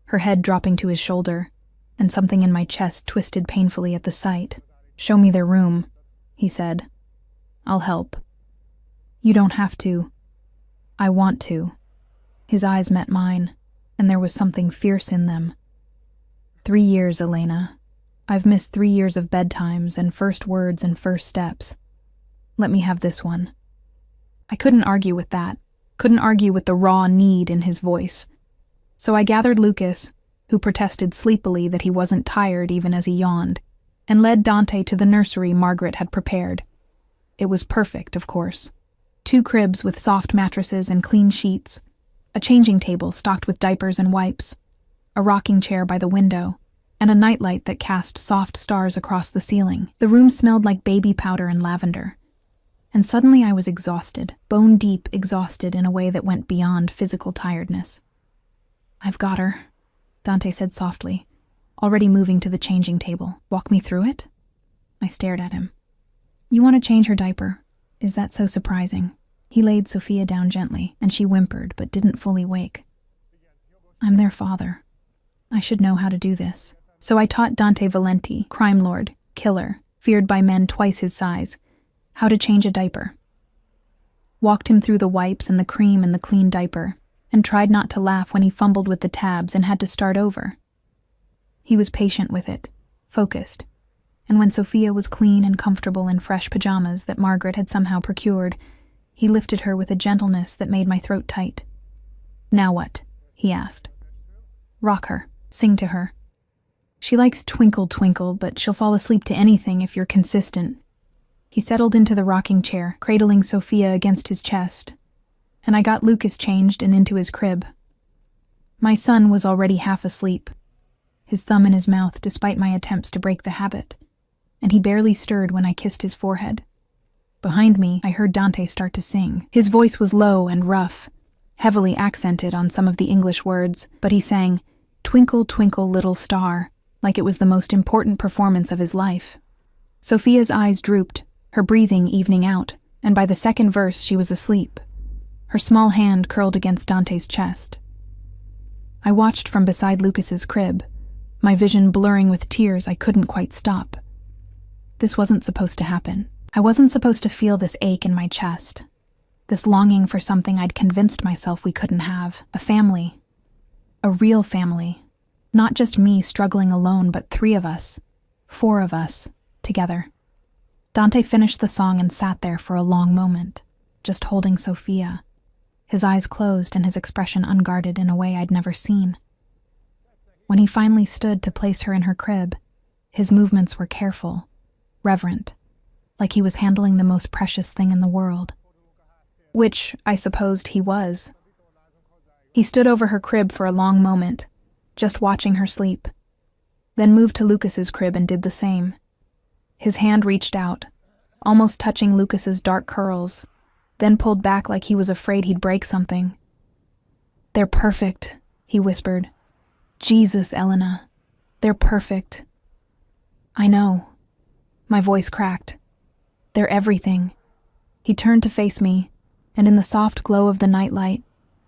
her head dropping to his shoulder, and something in my chest twisted painfully at the sight. "Show me their room," he said. "I'll help." "You don't have to." "I want to." His eyes met mine, and there was something fierce in them. 3 years, Elena. I've missed 3 years of bedtimes and first words and first steps. Let me have this one. I couldn't argue with that, couldn't argue with the raw need in his voice. So I gathered Lucas, who protested sleepily that he wasn't tired even as he yawned, and led Dante to the nursery Margaret had prepared. It was perfect, of course. 2 cribs with soft mattresses and clean sheets, a changing table stocked with diapers and wipes, a rocking chair by the window, and a nightlight that cast soft stars across the ceiling. The room smelled like baby powder and lavender. And suddenly I was exhausted, bone-deep exhausted in a way that went beyond physical tiredness. "I've got her," Dante said softly, already moving to the changing table. "Walk me through it?" I stared at him. "You want to change her diaper? Is that so surprising?" He laid Sophia down gently, and she whimpered but didn't fully wake. "I'm their father. I should know how to do this." So I taught Dante Valenti, crime lord, killer, feared by men twice his size, how to change a diaper. Walked him through the wipes and the cream and the clean diaper, and tried not to laugh when he fumbled with the tabs and had to start over. He was patient with it, focused, and when Sophia was clean and comfortable in fresh pajamas that Margaret had somehow procured, he lifted her with a gentleness that made my throat tight. "Now what?" he asked. "Rock her, sing to her. She likes Twinkle Twinkle, but she'll fall asleep to anything if you're consistent." He settled into the rocking chair, cradling Sophia against his chest, and I got Lucas changed and into his crib. My son was already half asleep, his thumb in his mouth despite my attempts to break the habit, and he barely stirred when I kissed his forehead. Behind me, I heard Dante start to sing. His voice was low and rough, heavily accented on some of the English words, but he sang, "Twinkle, twinkle, little star," like it was the most important performance of his life. Sophia's eyes drooped, her breathing evening out, and by the second verse she was asleep, her small hand curled against Dante's chest. I watched from beside Lucas's crib, my vision blurring with tears I couldn't quite stop. This wasn't supposed to happen. I wasn't supposed to feel this ache in my chest, this longing for something I'd convinced myself we couldn't have, a family, a real family, not just me struggling alone, but 3 of us, 4 of us, together. Dante finished the song and sat there for a long moment, just holding Sophia, his eyes closed and his expression unguarded in a way I'd never seen. When he finally stood to place her in her crib, his movements were careful, reverent, like he was handling the most precious thing in the world. Which, I supposed, he was. He stood over her crib for a long moment, just watching her sleep, then moved to Lucas's crib and did the same. His hand reached out, almost touching Lucas's dark curls, then pulled back like he was afraid he'd break something. "They're perfect," he whispered. "Jesus, Elena, they're perfect." "I know." My voice cracked. "They're everything." He turned to face me, and in the soft glow of the nightlight,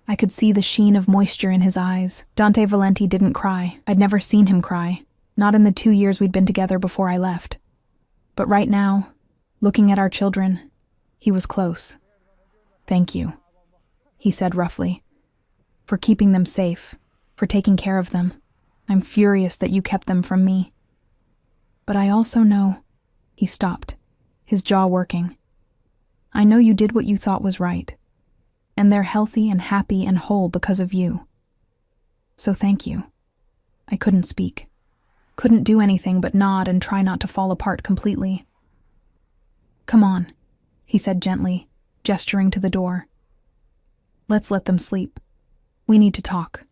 I could see the sheen of moisture in his eyes. Dante Valenti didn't cry. I'd never seen him cry, not in the 2 years we'd been together before I left. But right now, looking at our children, he was close. "Thank you," he said roughly, "for keeping them safe, for taking care of them. I'm furious that you kept them from me. But I also know..." He stopped, his jaw working. "I know you did what you thought was right, and they're healthy and happy and whole because of you. So thank you." I couldn't speak. Couldn't do anything but nod and try not to fall apart completely. "Come on," he said gently, gesturing to the door. "Let's let them sleep. We need to talk."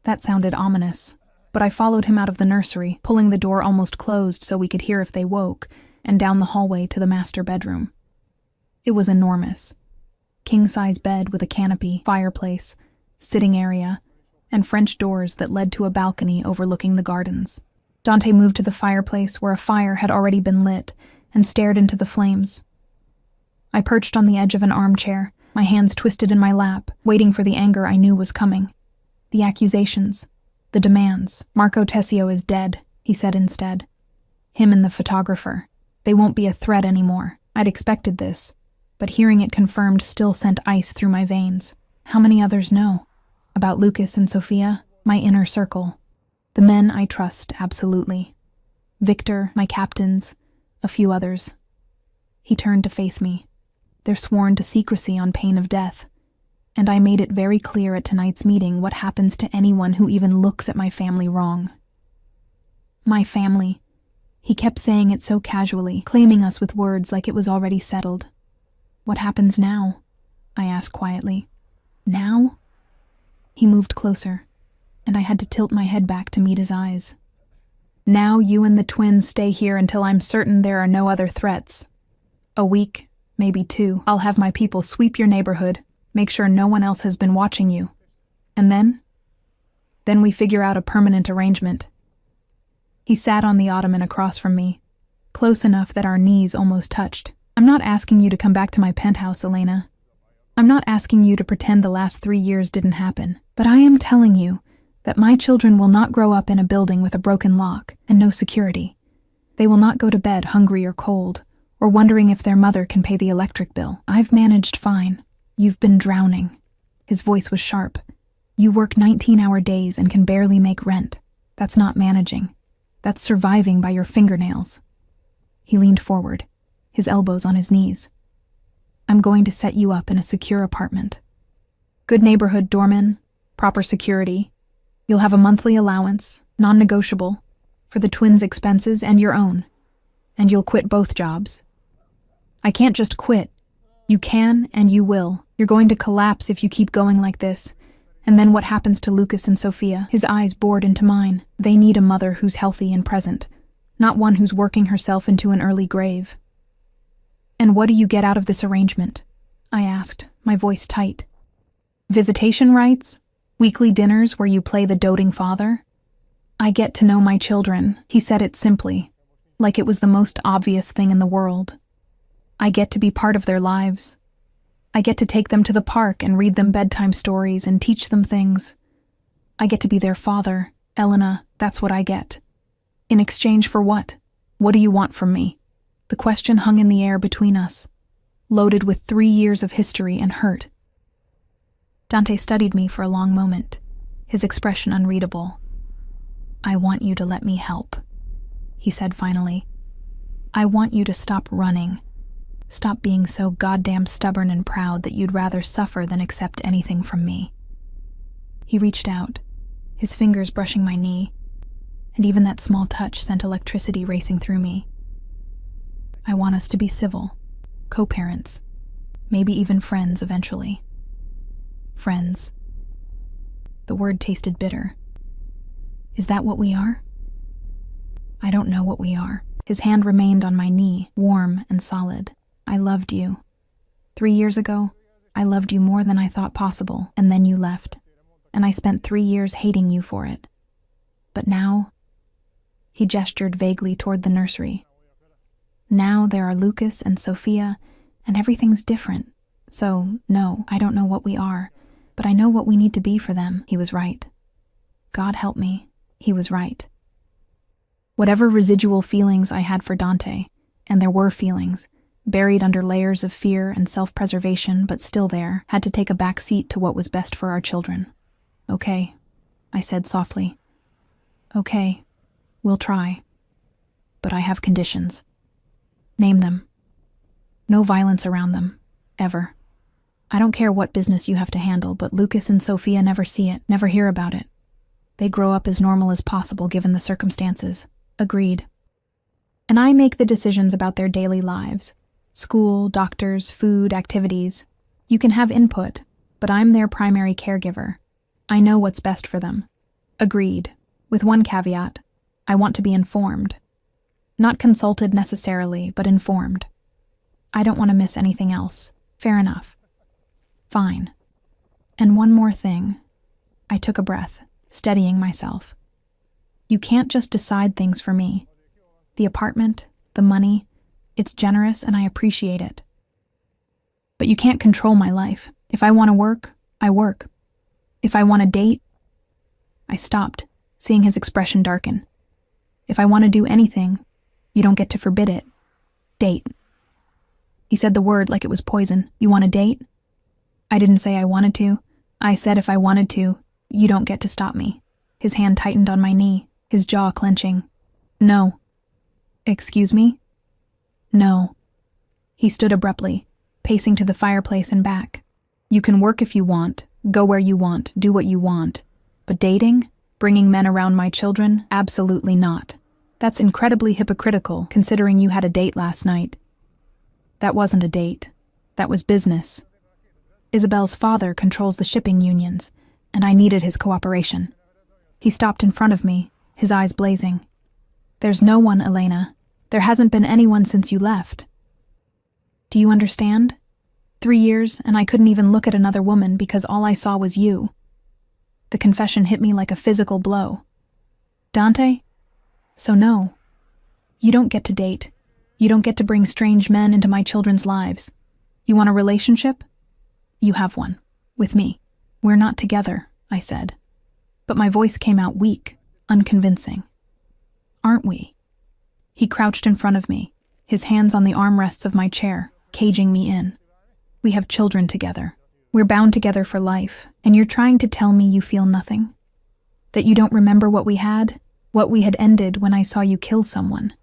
That sounded ominous, but I followed him out of the nursery, pulling the door almost closed so we could hear if they woke, and down the hallway to the master bedroom. It was enormous. King-size bed with a canopy, fireplace, sitting area, and French doors that led to a balcony overlooking the gardens. Dante moved to the fireplace where a fire had already been lit and stared into the flames. I perched on the edge of an armchair, my hands twisted in my lap, waiting for the anger I knew was coming. The accusations, the demands. "Marco Tessio is dead," he said instead. "Him and the photographer. They won't be a threat anymore." I'd expected this, but hearing it confirmed still sent ice through my veins. How many others know? About Lucas and Sophia? My inner circle. The men I trust, absolutely. Victor, my captains, a few others. He turned to face me. "They're sworn to secrecy on pain of death. And I made it very clear at tonight's meeting what happens to anyone who even looks at my family wrong. My family. He kept saying it so casually, claiming us with words like it was already settled. What happens now? I asked quietly. Now? He moved closer, and I had to tilt my head back to meet his eyes. Now you and the twins stay here until I'm certain there are no other threats. A week, maybe 2, I'll have my people sweep your neighborhood, make sure no one else has been watching you. And then? Then we figure out a permanent arrangement. He sat on the ottoman across from me, close enough that our knees almost touched. I'm not asking you to come back to my penthouse, Elena. I'm not asking you to pretend the last 3 years didn't happen, but I am telling you that my children will not grow up in a building with a broken lock and no security. They will not go to bed hungry or cold, or wondering if their mother can pay the electric bill. I've managed fine. You've been drowning. His voice was sharp. You work 19-hour days and can barely make rent. That's not managing. That's surviving by your fingernails. He leaned forward, his elbows on his knees. I'm going to set you up in a secure apartment. Good neighborhood doorman, proper security. You'll have a monthly allowance, non-negotiable, for the twins' expenses and your own. And you'll quit both jobs. I can't just quit. You can and you will. You're going to collapse if you keep going like this. And then what happens to Lucas and Sophia? His eyes bored into mine. They need a mother who's healthy and present, not one who's working herself into an early grave. And what do you get out of this arrangement? I asked, my voice tight. Visitation rights? Weekly dinners where you play the doting father? I get to know my children, he said it simply, like it was the most obvious thing in the world. I get to be part of their lives. I get to take them to the park and read them bedtime stories and teach them things. I get to be their father, Elena, that's what I get. In exchange for what? What do you want from me? The question hung in the air between us, loaded with 3 years of history and hurt. Dante studied me for a long moment, his expression unreadable. I want you to let me help, he said finally. I want you to stop running. Stop being so goddamn stubborn and proud that you'd rather suffer than accept anything from me. He reached out, his fingers brushing my knee, and even that small touch sent electricity racing through me. I want us to be civil, co-parents, maybe even friends eventually. Friends. The word tasted bitter. Is that what we are? I don't know what we are. His hand remained on my knee, warm and solid. I loved you. 3 years ago, I loved you more than I thought possible, and then you left. And I spent 3 years hating you for it. But now, he gestured vaguely toward the nursery. Now there are Lucas and Sophia, and everything's different. So, no, I don't know what we are, but I know what we need to be for them. He was right. God help me, he was right. Whatever residual feelings I had for Dante, and there were feelings, buried under layers of fear and self-preservation, but still there, had to take a back seat to what was best for our children. Okay, I said softly. Okay, we'll try. But I have conditions. Name them. No violence around them, ever. I don't care what business you have to handle, but Lucas and Sophia never see it, never hear about it. They grow up as normal as possible given the circumstances. Agreed. And I make the decisions about their daily lives. School, doctors, food, activities. You can have input, but I'm their primary caregiver. I know what's best for them. Agreed. With one caveat. I want to be informed. Not consulted necessarily, but informed. I don't want to miss anything else. Fair enough. Fine. And one more thing. I took a breath, steadying myself. You can't just decide things for me. The apartment, the money, it's generous and I appreciate it. But you can't control my life. If I want to work, I work. If I want to date, I stopped, seeing his expression darken. If I want to do anything, you don't get to forbid it. Date. He said the word like it was poison. You want to date? I didn't say I wanted to. I said if I wanted to, you don't get to stop me. His hand tightened on my knee, his jaw clenching. No. Excuse me? No. He stood abruptly, pacing to the fireplace and back. You can work if you want, go where you want, do what you want. But dating? Bringing men around my children? Absolutely not. That's incredibly hypocritical, considering you had a date last night. That wasn't a date. That was business. Isabel's father controls the shipping unions, and I needed his cooperation. He stopped in front of me, his eyes blazing. There's no one, Elena. There hasn't been anyone since you left. Do you understand? 3 years, and I couldn't even look at another woman because all I saw was you. The confession hit me like a physical blow. Dante? So no. You don't get to date. You don't get to bring strange men into my children's lives. You want a relationship? You have one. With me. We're not together, I said. But my voice came out weak, unconvincing. Aren't we? He crouched in front of me, his hands on the armrests of my chair, caging me in. We have children together. We're bound together for life, and you're trying to tell me you feel nothing? That you don't remember what we had? What we had ended when I saw you kill someone?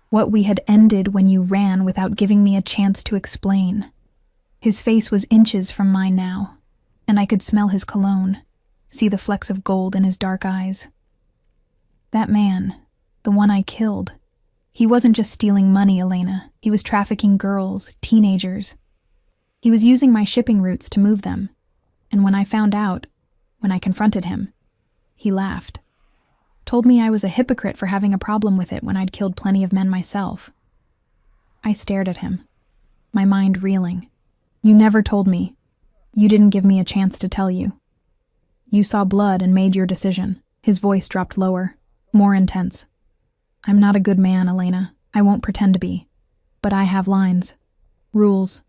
What we had ended when you ran without giving me a chance to explain? His face was inches from mine now, and I could smell his cologne, see the flecks of gold in his dark eyes. That man, the one I killed, he wasn't just stealing money, Elena. He was trafficking girls, teenagers. He was using my shipping routes to move them. And when I found out, when I confronted him, he laughed. Told me I was a hypocrite for having a problem with it when I'd killed plenty of men myself. I stared at him, my mind reeling. You never told me. You didn't give me a chance to tell you. You saw blood and made your decision. His voice dropped lower, more intense. I'm not a good man, Elena. I won't pretend to be. But I have lines, rules,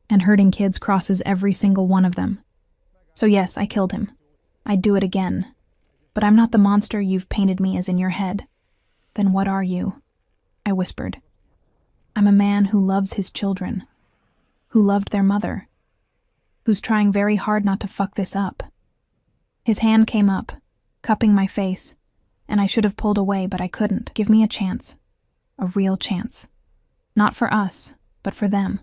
and hurting kids crosses every single one of them. So yes, I killed him. I'd do it again. But I'm not the monster you've painted me as in your head. Then what are you? I whispered. I'm a man who loves his children, who loved their mother, who's trying very hard not to fuck this up. His hand came up, cupping my face, and I should have pulled away, but I couldn't. Give me a chance. A real chance. Not for us, but for them.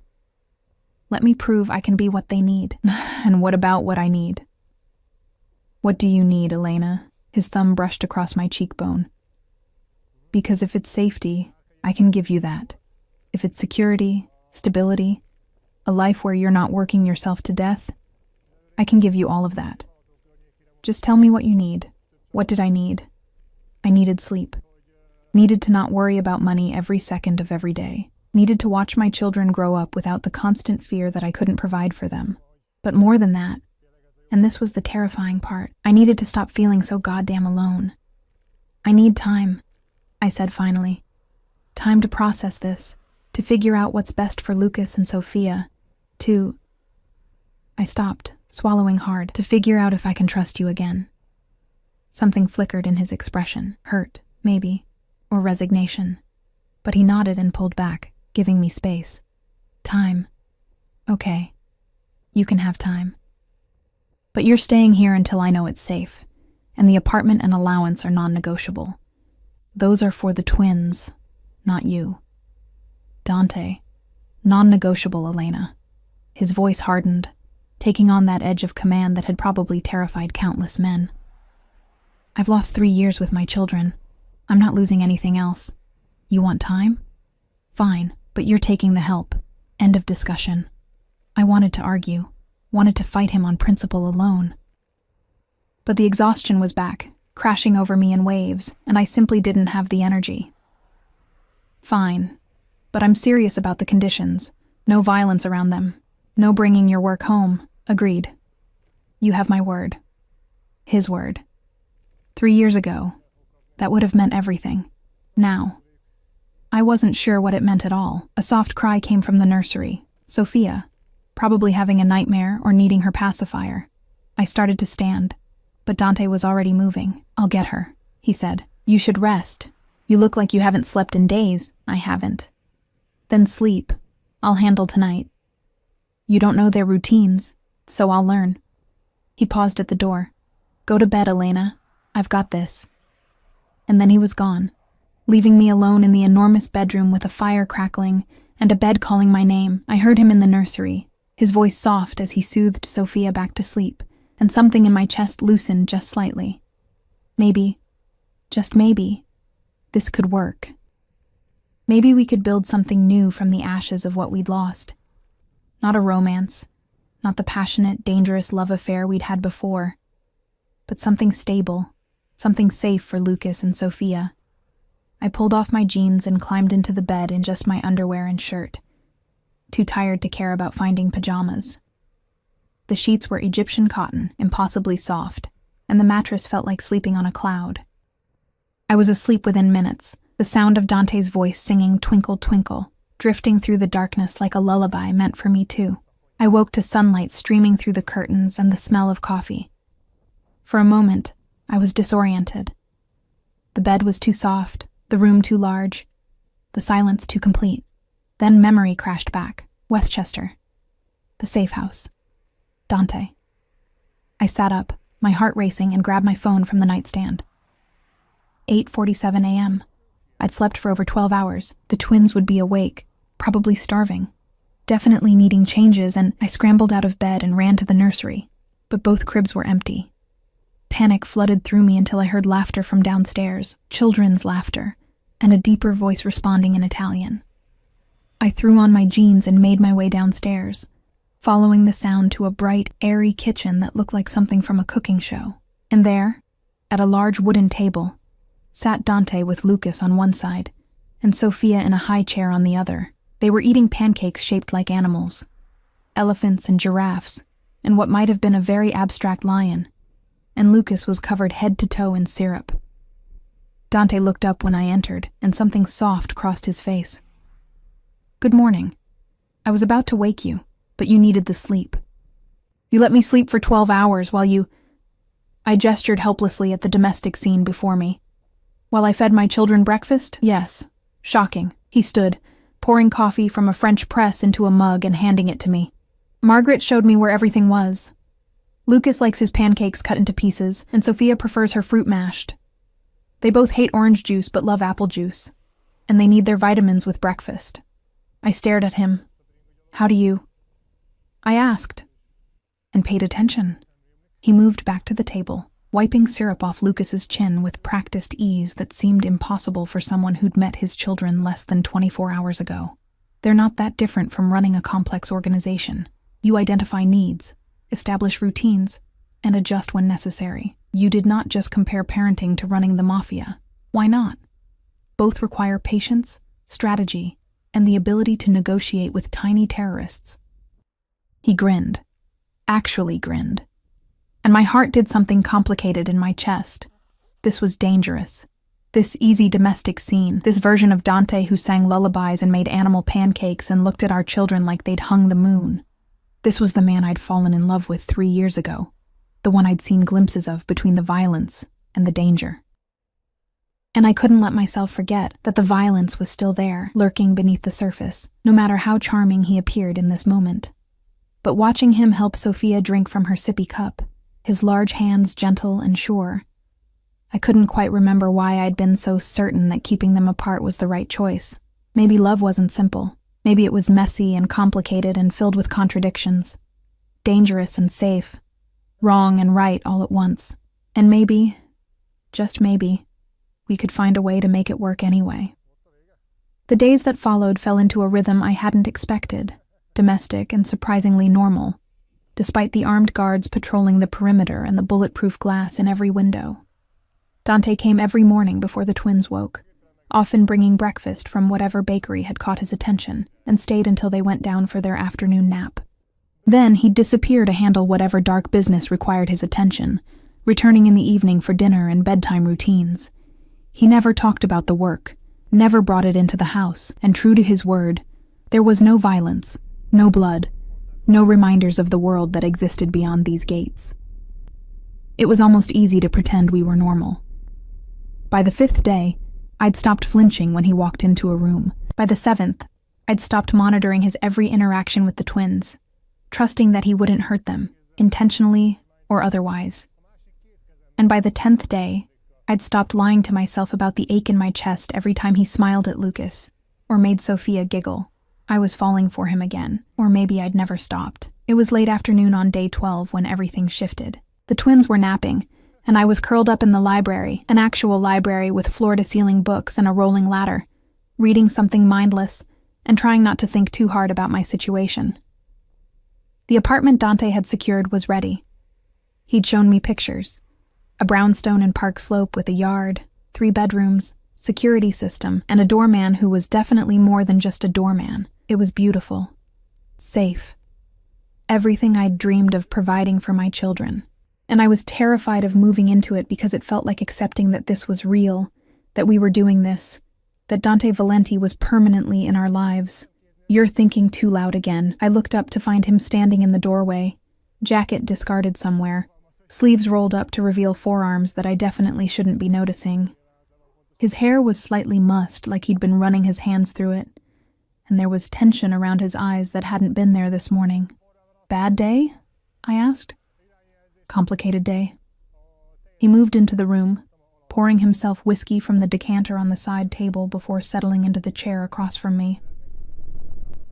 Let me prove I can be what they need. And what about what I need? What do you need, Elena? His thumb brushed across my cheekbone. Because if it's safety, I can give you that. If it's security, stability, a life where you're not working yourself to death, I can give you all of that. Just tell me what you need. What did I need? I needed sleep. Needed to not worry about money every second of every day. Needed to watch my children grow up without the constant fear that I couldn't provide for them. But more than that, and this was the terrifying part, I needed to stop feeling so goddamn alone. I need time, I said finally. Time to process this, to figure out what's best for Lucas and Sophia, I stopped, swallowing hard, to figure out if I can trust you again. Something flickered in his expression, hurt, maybe, or resignation. But he nodded and pulled back, giving me space. Time. Okay. You can have time. But you're staying here until I know it's safe, and the apartment and allowance are non-negotiable. Those are for the twins, not you. Dante. Non-negotiable, Elena. His voice hardened, taking on that edge of command that had probably terrified countless men. I've lost 3 years with my children. I'm not losing anything else. You want time? Fine, but you're taking the help. End of discussion. I wanted to argue, wanted to fight him on principle alone. But the exhaustion was back, crashing over me in waves, and I simply didn't have the energy. Fine, but I'm serious about the conditions. No violence around them. No bringing your work home. Agreed. You have my word. His word. 3 years ago, that would have meant everything. Now, I wasn't sure what it meant at all. A soft cry came from the nursery. Sophia, probably having a nightmare or needing her pacifier. I started to stand, but Dante was already moving. I'll get her, he said. You should rest. You look like you haven't slept in days. I haven't. Then sleep. I'll handle tonight. You don't know their routines, so I'll learn. He paused at the door. Go to bed, Elena. I've got this. And then he was gone, leaving me alone in the enormous bedroom with a fire crackling and a bed calling my name. I heard him in the nursery, his voice soft as he soothed Sophia back to sleep, and something in my chest loosened just slightly. Maybe, just maybe, this could work. Maybe we could build something new from the ashes of what we'd lost. Not a romance, not the passionate, dangerous love affair we'd had before, but something stable, something safe for Lucas and Sophia. I pulled off my jeans and climbed into the bed in just my underwear and shirt, too tired to care about finding pajamas. The sheets were Egyptian cotton, impossibly soft, and the mattress felt like sleeping on a cloud. I was asleep within minutes, the sound of Dante's voice singing Twinkle, Twinkle, drifting through the darkness like a lullaby meant for me too. I woke to sunlight streaming through the curtains and the smell of coffee. For a moment, I was disoriented. The bed was too soft, the room too large, the silence too complete. Then memory crashed back. Westchester. The safe house. Dante. I sat up, my heart racing, and grabbed my phone from the nightstand. 8:47 a.m. I'd slept for over 12 hours. The twins would be awake, probably starving, definitely needing changes, and I scrambled out of bed and ran to the nursery, but both cribs were empty. Panic flooded through me until I heard laughter from downstairs, children's laughter, and a deeper voice responding in Italian. I threw on my jeans and made my way downstairs, following the sound to a bright, airy kitchen that looked like something from a cooking show. And there, at a large wooden table, sat Dante with Lucas on one side, and Sophia in a high chair on the other. They were eating pancakes shaped like animals, elephants and giraffes, and what might have been a very abstract lion, and Lucas was covered head to toe in syrup. Dante looked up when I entered, and something soft crossed his face. "Good morning. I was about to wake you, but you needed the sleep. You let me sleep for 12 hours while you—" I gestured helplessly at the domestic scene before me. "While I fed my children breakfast? Yes. Shocking." He stood, pouring coffee from a French press into a mug and handing it to me. "Margaret showed me where everything was. Lucas likes his pancakes cut into pieces, and Sophia prefers her fruit mashed. They both hate orange juice but love apple juice, and they need their vitamins with breakfast." I stared at him. "How do you—" I asked, and paid attention. He moved back to the table, wiping syrup off Lucas's chin with practiced ease that seemed impossible for someone who'd met his children less than 24 hours ago. They're not that different from running a complex organization. You identify needs, establish routines, and adjust when necessary. You did not just compare parenting to running the Mafia. Why not? Both require patience, strategy, and the ability to negotiate with tiny terrorists. He grinned. Actually grinned. And my heart did something complicated in my chest. This was dangerous. This easy domestic scene, this version of Dante who sang lullabies and made animal pancakes and looked at our children like they'd hung the moon. This was the man I'd fallen in love with 3 years ago, the one I'd seen glimpses of between the violence and the danger. And I couldn't let myself forget that the violence was still there, lurking beneath the surface, no matter how charming he appeared in this moment. But watching him help Sophia drink from her sippy cup, his large hands gentle and sure, I couldn't quite remember why I'd been so certain that keeping them apart was the right choice. Maybe love wasn't simple. Maybe it was messy and complicated and filled with contradictions. Dangerous and safe. Wrong and right all at once. And maybe, just maybe, we could find a way to make it work anyway. The days that followed fell into a rhythm I hadn't expected, domestic and surprisingly normal, despite the armed guards patrolling the perimeter and the bulletproof glass in every window. Dante came every morning before the twins woke, often bringing breakfast from whatever bakery had caught his attention, and stayed until they went down for their afternoon nap. Then he'd disappear to handle whatever dark business required his attention, returning in the evening for dinner and bedtime routines. He never talked about the work, never brought it into the house, and true to his word, there was no violence, no blood, no reminders of the world that existed beyond these gates. It was almost easy to pretend we were normal. By the 5th day, I'd stopped flinching when he walked into a room. By the 7th, I'd stopped monitoring his every interaction with the twins, trusting that he wouldn't hurt them, intentionally or otherwise. And by the 10th day, I'd stopped lying to myself about the ache in my chest every time he smiled at Lucas or made Sophia giggle. I was falling for him again, or maybe I'd never stopped. It was late afternoon on day 12 when everything shifted. The twins were napping, and I was curled up in the library, an actual library with floor-to-ceiling books and a rolling ladder, reading something mindless and trying not to think too hard about my situation. The apartment Dante had secured was ready. He'd shown me pictures. A brownstone and park slope with a yard, 3 bedrooms, security system, and a doorman who was definitely more than just a doorman. It was beautiful. Safe. Everything I'd dreamed of providing for my children. And I was terrified of moving into it because it felt like accepting that this was real, that we were doing this, that Dante Valenti was permanently in our lives. You're thinking too loud again. I looked up to find him standing in the doorway, jacket discarded somewhere, sleeves rolled up to reveal forearms that I definitely shouldn't be noticing. His hair was slightly mussed, like he'd been running his hands through it, and there was tension around his eyes that hadn't been there this morning. Bad day? I asked. Complicated day. He moved into the room, pouring himself whiskey from the decanter on the side table before settling into the chair across from me.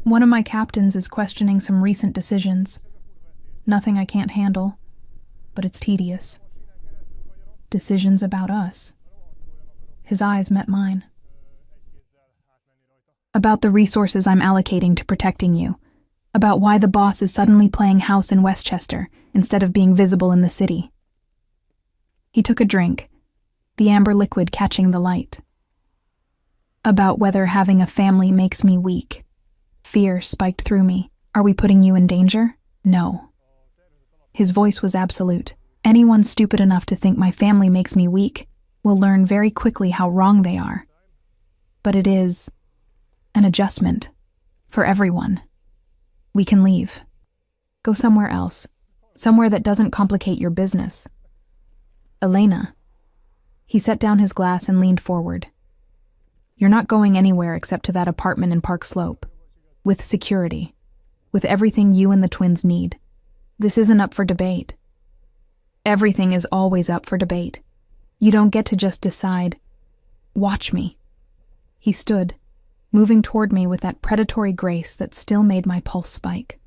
One of my captains is questioning some recent decisions. Nothing I can't handle, but it's tedious. Decisions about us. His eyes met mine. About the resources I'm allocating to protecting you. About why the boss is suddenly playing house in Westchester instead of being visible in the city. He took a drink, the amber liquid catching the light. About whether having a family makes me weak. Fear spiked through me. Are we putting you in danger? No. His voice was absolute. Anyone stupid enough to think my family makes me weak will learn very quickly how wrong they are. But it is an adjustment for everyone. We can leave. Go somewhere else. Somewhere that doesn't complicate your business. Elena. He set down his glass and leaned forward. You're not going anywhere except to that apartment in Park Slope. With security. With everything you and the twins need. This isn't up for debate. Everything is always up for debate. You don't get to just decide. Watch me. He stood, moving toward me with that predatory grace that still made my pulse spike.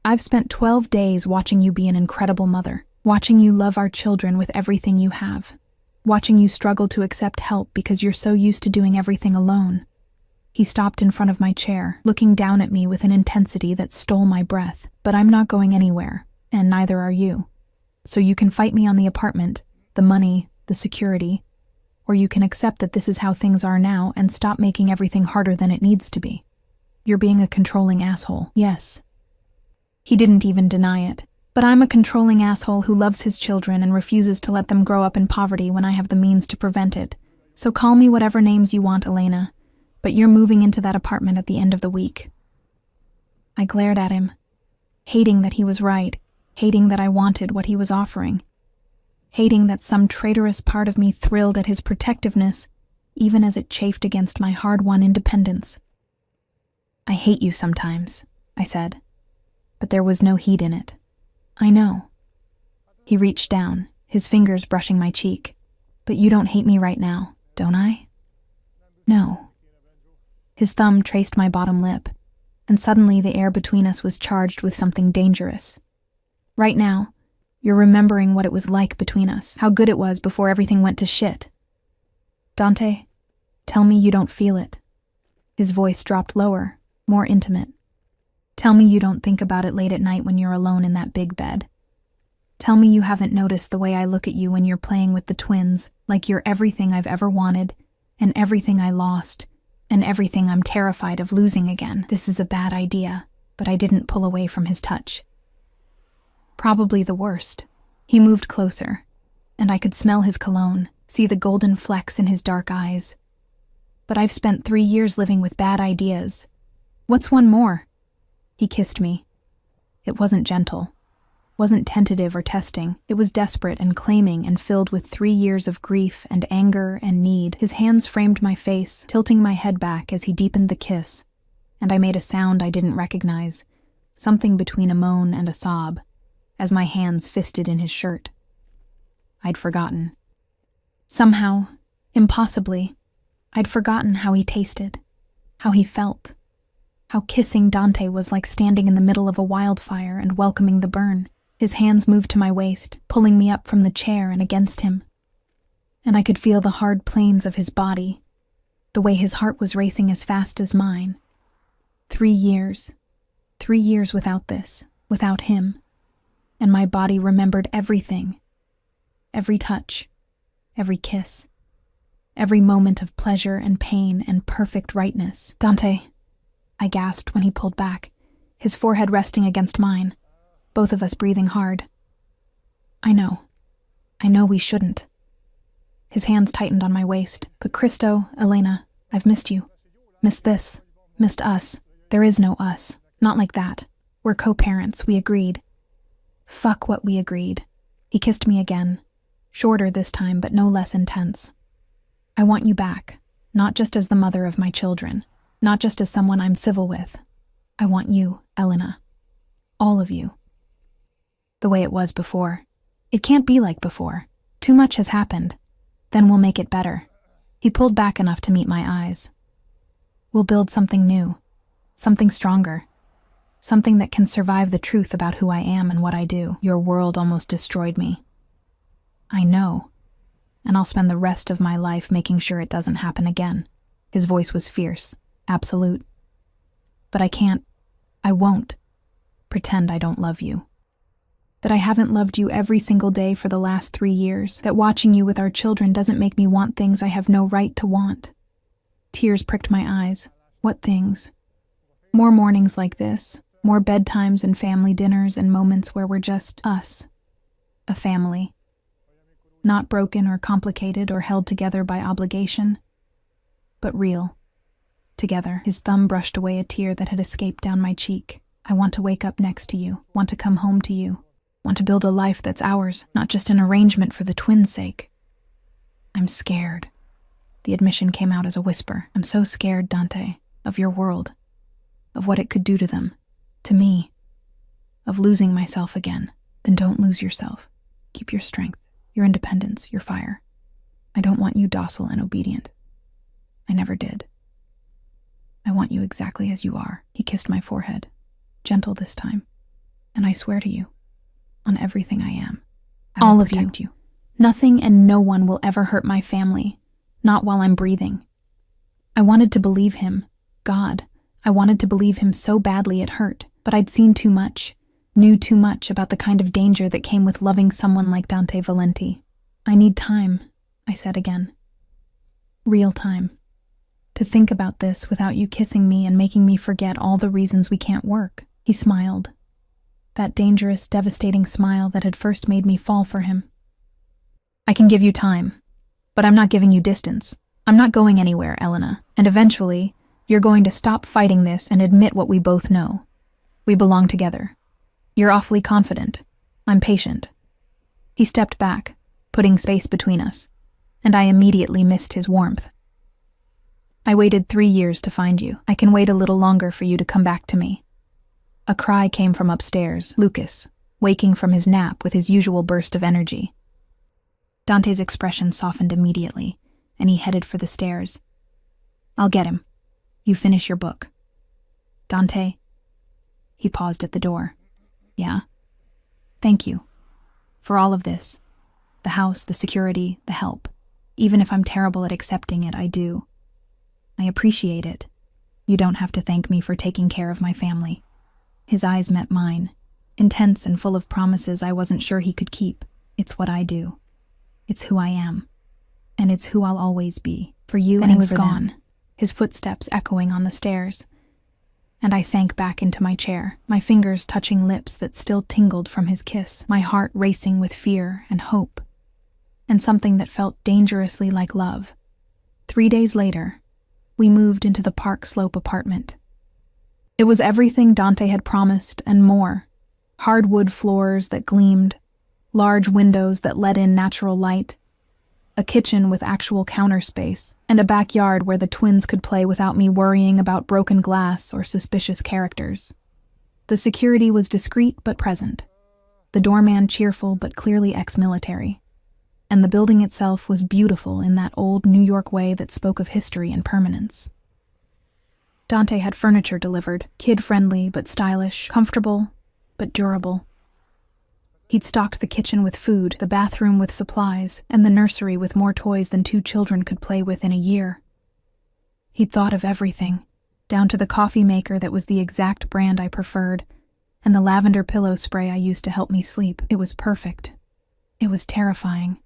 I've spent 12 days watching you be an incredible mother, watching you love our children with everything you have, watching you struggle to accept help because you're so used to doing everything alone. He stopped in front of my chair, looking down at me with an intensity that stole my breath. But I'm not going anywhere, and neither are you. So you can fight me on the apartment, the money, the security, or you can accept that this is how things are now and stop making everything harder than it needs to be. You're being a controlling asshole, yes. He didn't even deny it. But I'm a controlling asshole who loves his children and refuses to let them grow up in poverty when I have the means to prevent it. So call me whatever names you want, Elena, but you're moving into that apartment at the end of the week. I glared at him, hating that he was right, hating that I wanted what he was offering, hating that some traitorous part of me thrilled at his protectiveness, even as it chafed against my hard-won independence. I hate you sometimes, I said, but there was no heat in it. I know. He reached down, his fingers brushing my cheek. But you don't hate me right now, don't I? No. His thumb traced my bottom lip, and suddenly the air between us was charged with something dangerous. Right now, you're remembering what it was like between us, how good it was before everything went to shit. Dante, tell me you don't feel it. His voice dropped lower, more intimate. Tell me you don't think about it late at night when you're alone in that big bed. Tell me you haven't noticed the way I look at you when you're playing with the twins, like you're everything I've ever wanted, and everything I lost, and everything I'm terrified of losing again. This is a bad idea, but I didn't pull away from his touch. Probably the worst. He moved closer, and I could smell his cologne, see the golden flecks in his dark eyes. But I've spent 3 years living with bad ideas. What's one more? He kissed me. It wasn't gentle, wasn't tentative or testing. It was desperate and claiming and filled with 3 years of grief and anger and need. His hands framed my face, tilting my head back as he deepened the kiss, and I made a sound I didn't recognize, something between a moan and a sob, as my hands fisted in his shirt. I'd forgotten. Somehow, impossibly, I'd forgotten how he tasted, how he felt. How kissing Dante was like standing in the middle of a wildfire and welcoming the burn. His hands moved to my waist, pulling me up from the chair and against him. And I could feel the hard planes of his body, the way his heart was racing as fast as mine. 3 years. 3 years without this, without him. And my body remembered everything. Every touch, every kiss, every moment of pleasure and pain and perfect rightness. Dante, I gasped when he pulled back, his forehead resting against mine, both of us breathing hard. I know we shouldn't. His hands tightened on my waist. But Cristo, Elena, I've missed you. Missed this. Missed us. There is no us. Not like that. We're co-parents. We agreed. Fuck what we agreed. He kissed me again. Shorter this time, but no less intense. I want you back. Not just as the mother of my children. Not just as someone I'm civil with. I want you, Elena. All of you. The way it was before. It can't be like before. Too much has happened. Then we'll make it better. He pulled back enough to meet my eyes. We'll build something new. Something stronger. Something that can survive the truth about who I am and what I do. Your world almost destroyed me. I know. And I'll spend the rest of my life making sure it doesn't happen again. His voice was fierce, absolute. But I won't, pretend I don't love you. That I haven't loved you every single day for the last 3 years. That watching you with our children doesn't make me want things I have no right to want. Tears pricked my eyes. What things? More mornings like this. More bedtimes and family dinners and moments where we're just us. A family. Not broken or complicated or held together by obligation, but real. Together. His thumb brushed away a tear that had escaped down my cheek. I want to wake up next to you. Want to come home to you. Want to build a life that's ours, not just an arrangement for the twins' sake. I'm scared. The admission came out as a whisper. I'm so scared, Dante, of your world. Of what it could do to them. To me. Of losing myself again. Then don't lose yourself. Keep your strength, your independence, your fire. I don't want you docile and obedient. I never did. I want you exactly as you are. He kissed my forehead. Gentle this time. And I swear to you, on everything I am, I will protect you. Nothing and no one will ever hurt my family. Not while I'm breathing. I wanted to believe him. God. I wanted to believe him so badly it hurt, but I'd seen too much, knew too much about the kind of danger that came with loving someone like Dante Valenti. I need time, I said again. Real time. To think about this without you kissing me and making me forget all the reasons we can't work. He smiled. That dangerous, devastating smile that had first made me fall for him. I can give you time, but I'm not giving you distance. I'm not going anywhere, Elena, and eventually, you're going to stop fighting this and admit what we both know. We belong together. You're awfully confident. I'm patient. He stepped back, putting space between us, and I immediately missed his warmth. I waited 3 years to find you. I can wait a little longer for you to come back to me. A cry came from upstairs, Lucas, waking from his nap with his usual burst of energy. Dante's expression softened immediately, and he headed for the stairs. I'll get him. You finish your book. Dante? He paused at the door. Yeah? Thank you. For all of this. The house, the security, the help. Even if I'm terrible at accepting it, I do. I appreciate it. You don't have to thank me for taking care of my family. His eyes met mine, intense and full of promises I wasn't sure he could keep. It's what I do. It's who I am. And it's who I'll always be. For you and for them. Then he was gone, his footsteps echoing on the stairs. And I sank back into my chair, my fingers touching lips that still tingled from his kiss, my heart racing with fear and hope. And something that felt dangerously like love. 3 days later, we moved into the Park Slope apartment. It was everything Dante had promised and more. Hardwood floors that gleamed, large windows that let in natural light, a kitchen with actual counter space, and a backyard where the twins could play without me worrying about broken glass or suspicious characters. The security was discreet but present, the doorman cheerful but clearly ex-military, and the building itself was beautiful in that old New York way that spoke of history and permanence. Dante had furniture delivered, kid-friendly but stylish, comfortable but durable. He'd stocked the kitchen with food, the bathroom with supplies, and the nursery with more toys than 2 children could play with in a year. He'd thought of everything, down to the coffee maker that was the exact brand I preferred, and the lavender pillow spray I used to help me sleep. It was perfect. It was terrifying.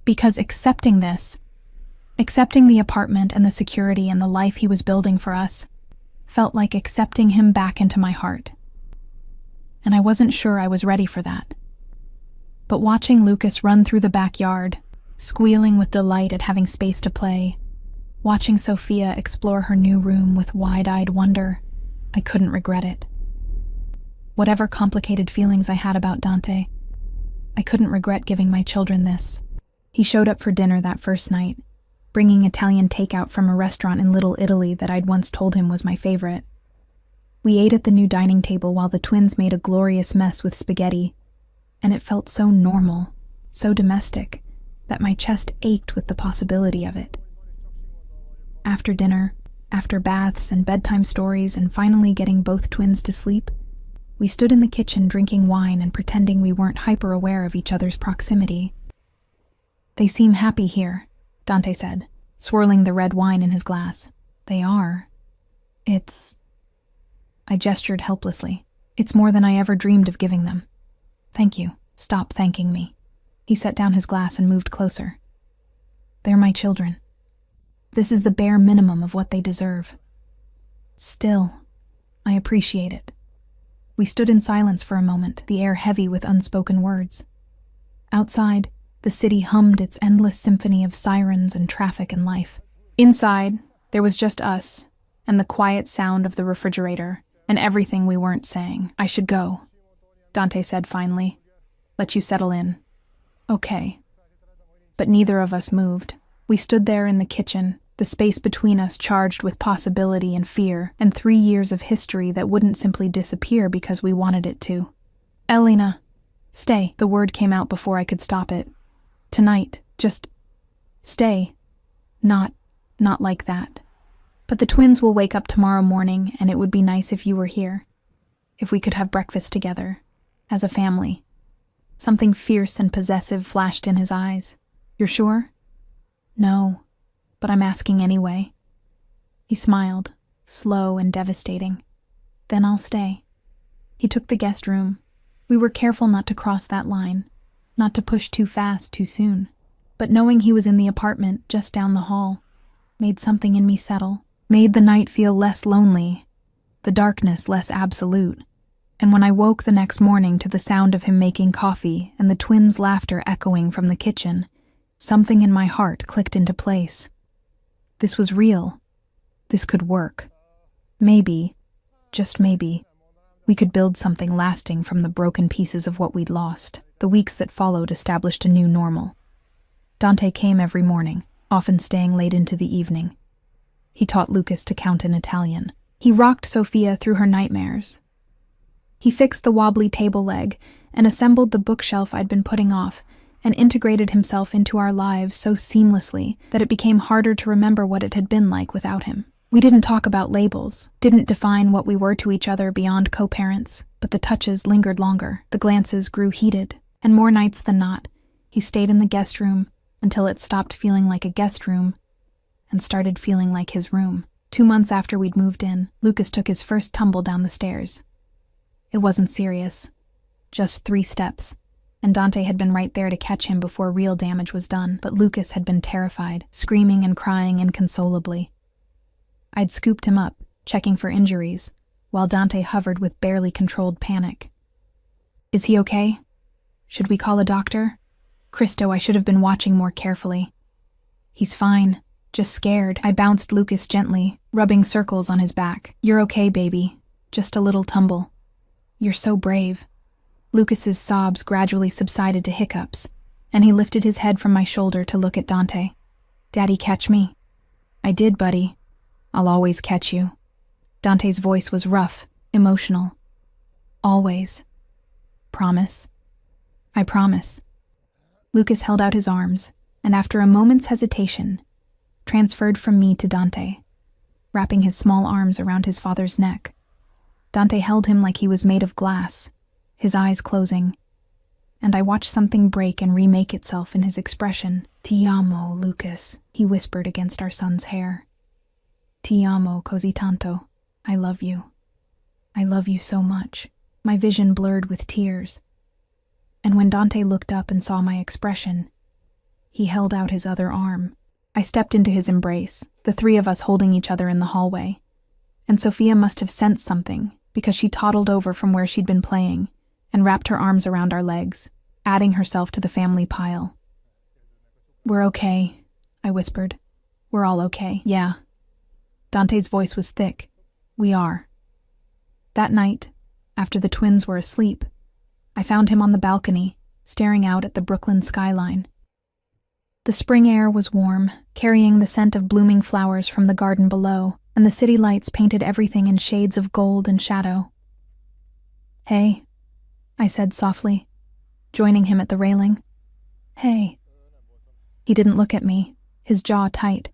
Because accepting the apartment and the security and the life he was building for us, felt like accepting him back into my heart. And I wasn't sure I was ready for that. But watching Lucas run through the backyard, squealing with delight at having space to play, watching Sophia explore her new room with wide-eyed wonder, I couldn't regret it. Whatever complicated feelings I had about Dante, I couldn't regret giving my children this. He showed up for dinner that first night, bringing Italian takeout from a restaurant in Little Italy that I'd once told him was my favorite. We ate at the new dining table while the twins made a glorious mess with spaghetti, and it felt so normal, so domestic, that my chest ached with the possibility of it. After dinner, after baths and bedtime stories and finally getting both twins to sleep, we stood in the kitchen drinking wine and pretending we weren't hyper-aware of each other's proximity. "They seem happy here," Dante said, swirling the red wine in his glass. "They are. I gestured helplessly. "It's more than I ever dreamed of giving them." "Thank you. Stop thanking me." He set down his glass and moved closer. "They're my children. This is the bare minimum of what they deserve. Still, I appreciate it." We stood in silence for a moment, the air heavy with unspoken words. Outside, the city hummed its endless symphony of sirens and traffic and life. Inside, there was just us, and the quiet sound of the refrigerator, and everything we weren't saying. "I should go," Dante said finally. "Let you settle in." "Okay." But neither of us moved. We stood there in the kitchen, the space between us charged with possibility and fear, and 3 years of history that wouldn't simply disappear because we wanted it to. "Elena, stay." The word came out before I could stop it. "Tonight, just stay. Not like that. But the twins will wake up tomorrow morning, and it would be nice if you were here. If we could have breakfast together, as a family." Something fierce and possessive flashed in his eyes. "You're sure?" "No, but I'm asking anyway." He smiled, slow and devastating. "Then I'll stay." He took the guest room. We were careful not to cross that line, not to push too fast too soon. But knowing he was in the apartment just down the hall made something in me settle, made the night feel less lonely, the darkness less absolute. And when I woke the next morning to the sound of him making coffee and the twins' laughter echoing from the kitchen, something in my heart clicked into place. This was real. This could work. Maybe, just maybe, we could build something lasting from the broken pieces of what we'd lost. The weeks that followed established a new normal. Dante came every morning, often staying late into the evening. He taught Lucas to count in Italian. He rocked Sophia through her nightmares. He fixed the wobbly table leg and assembled the bookshelf I'd been putting off, and integrated himself into our lives so seamlessly that it became harder to remember what it had been like without him. We didn't talk about labels, didn't define what we were to each other beyond co-parents, but the touches lingered longer, the glances grew heated, and more nights than not, he stayed in the guest room until it stopped feeling like a guest room and started feeling like his room. 2 months after we'd moved in, Lucas took his first tumble down the stairs. It wasn't serious, just 3 steps, and Dante had been right there to catch him before real damage was done, but Lucas had been terrified, screaming and crying inconsolably. I'd scooped him up, checking for injuries, while Dante hovered with barely controlled panic. "Is he okay? Should we call a doctor? Cristo, I should have been watching more carefully." "He's fine, just scared." I bounced Lucas gently, rubbing circles on his back. "You're okay, baby. Just a little tumble." "You're so brave." Lucas's sobs gradually subsided to hiccups, and he lifted his head from my shoulder to look at Dante. "Daddy, catch me?" "I did, buddy. I'll always catch you." Dante's voice was rough, emotional. "Always. Promise?" "I promise." Lucas held out his arms, and after a moment's hesitation, transferred from me to Dante. wrapping his small arms around his father's neck. Dante held him like he was made of glass, his eyes closing, and I watched something break and remake itself in his expression. "Ti amo, Lucas," he whispered against our son's hair. "Ti amo così tanto. I love you. I love you so much." My vision blurred with tears. And when Dante looked up and saw my expression, he held out his other arm. I stepped into his embrace, the three of us holding each other in the hallway. And Sophia must have sensed something, because she toddled over from where she'd been playing and wrapped her arms around our legs, adding herself to the family pile. "We're okay," I whispered. "We're all okay." "Yeah." Dante's voice was thick. "We are." That night, after the twins were asleep, I found him on the balcony, staring out at the Brooklyn skyline. The spring air was warm, carrying the scent of blooming flowers from the garden below, and the city lights painted everything in shades of gold and shadow. "Hey," I said softly, joining him at the railing. "Hey." He didn't look at me, his jaw tight.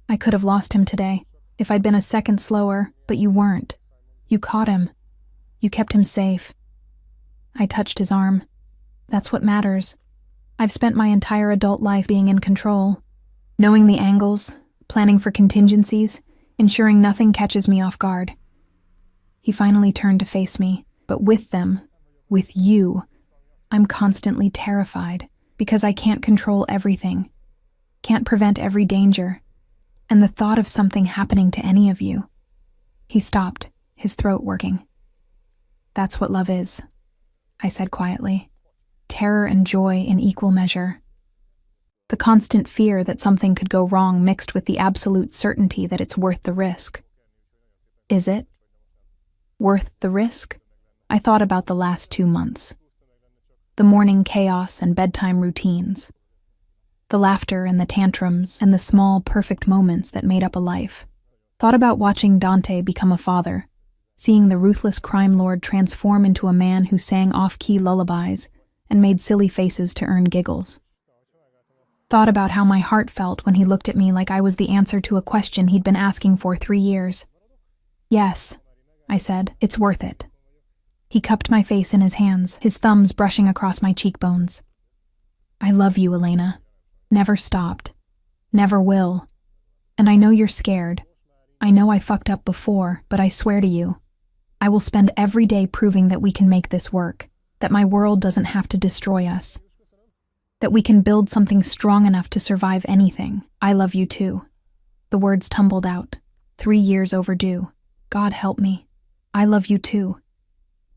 "I could have lost him today, if I'd been a second slower, but you weren't. You caught him. You kept him safe." I touched his arm. "That's what matters. I've spent my entire adult life being in control, knowing the angles, planning for contingencies, ensuring nothing catches me off guard." He finally turned to face me, but with them, with you, I'm constantly terrified, because I can't control everything, can't prevent every danger, and the thought of something happening to any of you. He stopped, his throat working. "That's what love is," I said quietly. "Terror and joy in equal measure. The constant fear that something could go wrong mixed with the absolute certainty that it's worth the risk." "Is it? Worth the risk?" I thought about the last 2 months. The morning chaos and bedtime routines. The laughter and the tantrums and the small, perfect moments that made up a life. Thought about watching Dante become a father, seeing the ruthless crime lord transform into a man who sang off-key lullabies and made silly faces to earn giggles. Thought about how my heart felt when he looked at me like I was the answer to a question he'd been asking for 3 years. "Yes," I said, "it's worth it." He cupped my face in his hands, his thumbs brushing across my cheekbones. "I love you, Elena. Never stopped. Never will. And I know you're scared. I know I fucked up before, but I swear to you, I will spend every day proving that we can make this work, that my world doesn't have to destroy us, that we can build something strong enough to survive anything. I love you too." The words tumbled out, 3 years overdue. God help me. I love you too.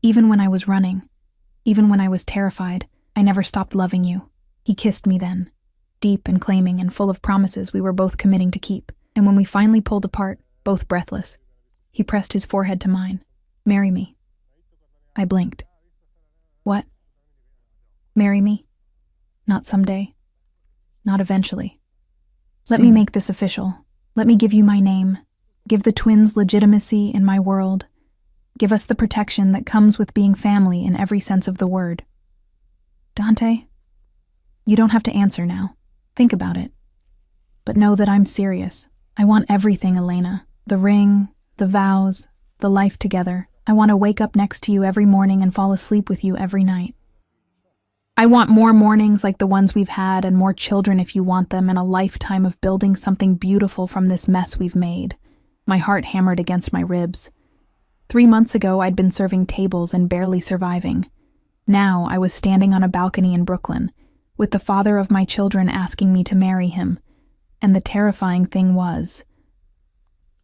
Even when I was running, even when I was terrified, I never stopped loving you. He kissed me then, deep and claiming and full of promises we were both committing to keep. And when we finally pulled apart, both breathless, he pressed his forehead to mine. "Marry me." I blinked. "What? Marry me? Not someday? Not eventually? Let me make this official. Let me give you my name. Give the twins legitimacy in my world. Give us the protection that comes with being family in every sense of the word." "Dante, you don't have to answer now. Think about it. But know that I'm serious. I want everything, Elena. The ring, the vows, the life together. I want to wake up next to you every morning and fall asleep with you every night. I want more mornings like the ones we've had and more children if you want them and a lifetime of building something beautiful from this mess we've made." My heart hammered against my ribs. 3 months ago, I'd been serving tables and barely surviving. Now, I was standing on a balcony in Brooklyn, with the father of my children asking me to marry him, and the terrifying thing was,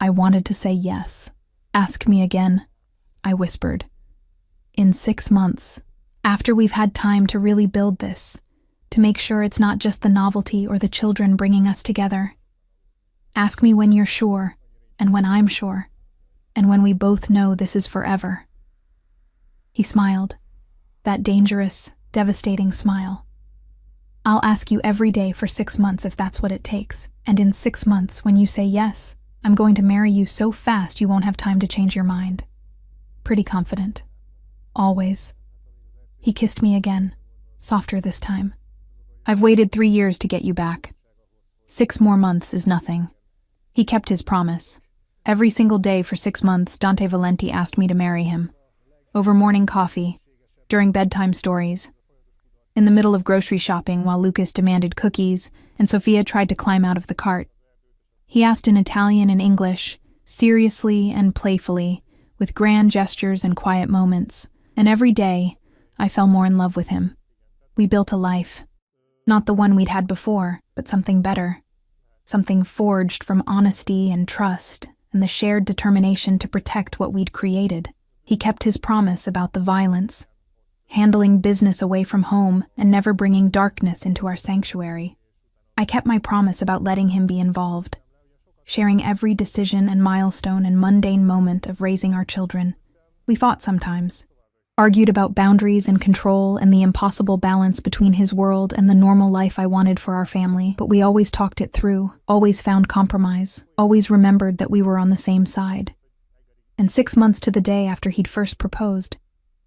I wanted to say yes. "Ask me again," I whispered. "In 6 months, after we've had time to really build this, to make sure it's not just the novelty or the children bringing us together. Ask me when you're sure, and when I'm sure, and when we both know this is forever." He smiled, that dangerous, devastating smile. "I'll ask you every day for 6 months if that's what it takes, and in 6 months, when you say yes, I'm going to marry you so fast you won't have time to change your mind." Pretty confident. Always. He kissed me again, softer this time. "I've waited 3 years to get you back. 6 more months is nothing." He kept his promise. Every single day for 6 months, Dante Valenti asked me to marry him. Over morning coffee, during bedtime stories, in the middle of grocery shopping while Lucas demanded cookies and Sofia tried to climb out of the cart. He asked in Italian and English, seriously and playfully, with grand gestures and quiet moments, and every day I fell more in love with him. We built a life. Not the one we'd had before, but something better. Something forged from honesty and trust and the shared determination to protect what we'd created. He kept his promise about the violence, handling business away from home and never bringing darkness into our sanctuary. I kept my promise about letting him be involved, sharing every decision and milestone and mundane moment of raising our children. We fought sometimes, argued about boundaries and control and the impossible balance between his world and the normal life I wanted for our family, but we always talked it through, always found compromise, always remembered that we were on the same side. And 6 months to the day after he'd first proposed,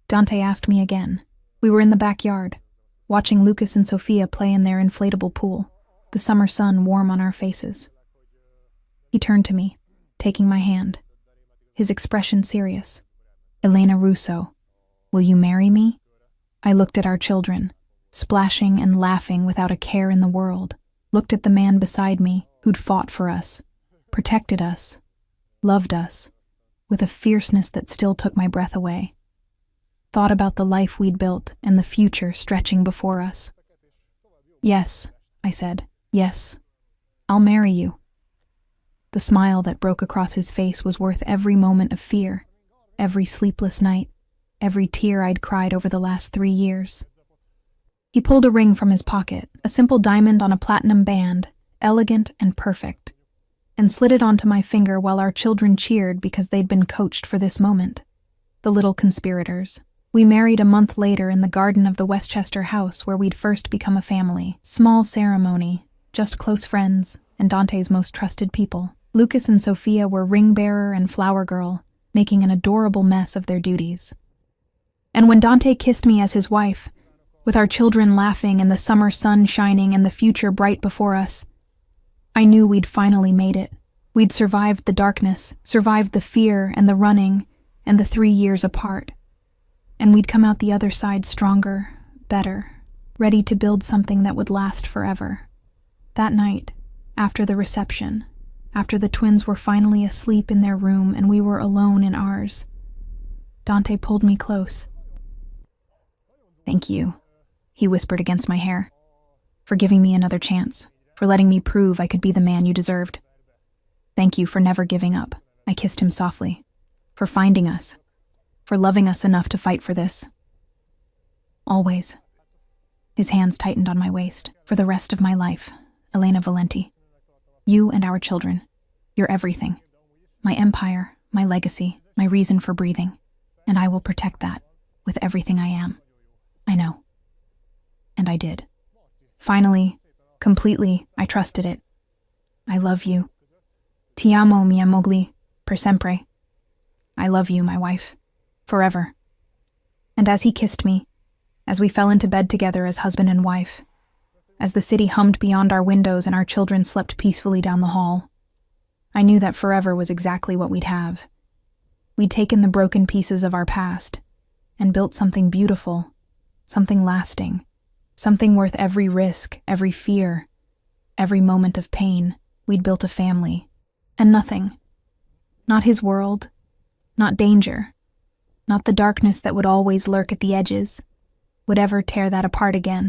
Dante asked me again. We were in the backyard, watching Lucas and Sofia play in their inflatable pool, the summer sun warm on our faces. He turned to me, taking my hand, his expression serious. "Elena Russo, will you marry me?" I looked at our children, splashing and laughing without a care in the world, looked at the man beside me who'd fought for us, protected us, loved us, with a fierceness that still took my breath away. Thought about the life we'd built and the future stretching before us. "Yes," I said, "yes, I'll marry you." The smile that broke across his face was worth every moment of fear, every sleepless night, every tear I'd cried over the last 3 years. He pulled a ring from his pocket, a simple diamond on a platinum band, elegant and perfect, and slid it onto my finger while our children cheered because they'd been coached for this moment. The little conspirators. We married a month later in the garden of the Westchester house where we'd first become a family. Small ceremony, just close friends, and Dante's most trusted people. Lucas and Sofia were ring bearer and flower girl, making an adorable mess of their duties. And when Dante kissed me as his wife, with our children laughing and the summer sun shining and the future bright before us, I knew we'd finally made it. We'd survived the darkness, survived the fear and the running, and the 3 years apart. And we'd come out the other side stronger, better, ready to build something that would last forever. That night, after the reception, after the twins were finally asleep in their room and we were alone in ours, Dante pulled me close. "Thank you," he whispered against my hair, "for giving me another chance, for letting me prove I could be the man you deserved. Thank you for never giving up." I kissed him softly. "For finding us, for loving us enough to fight for this. Always." His hands tightened on my waist. "For the rest of my life, Elena Valenti. You and our children. You're everything. My empire, my legacy, my reason for breathing. And I will protect that with everything I am. I know." And I did. Finally, completely, I trusted it. "I love you. Ti amo, mia moglie, per sempre." I love you, my wife. Forever. And as he kissed me, as we fell into bed together as husband and wife, as the city hummed beyond our windows and our children slept peacefully down the hall, I knew that forever was exactly what we'd have. We'd taken the broken pieces of our past and built something beautiful, something lasting, something worth every risk, every fear, every moment of pain. We'd built a family. And nothing, not his world, not danger, not the darkness that would always lurk at the edges, would ever tear that apart again.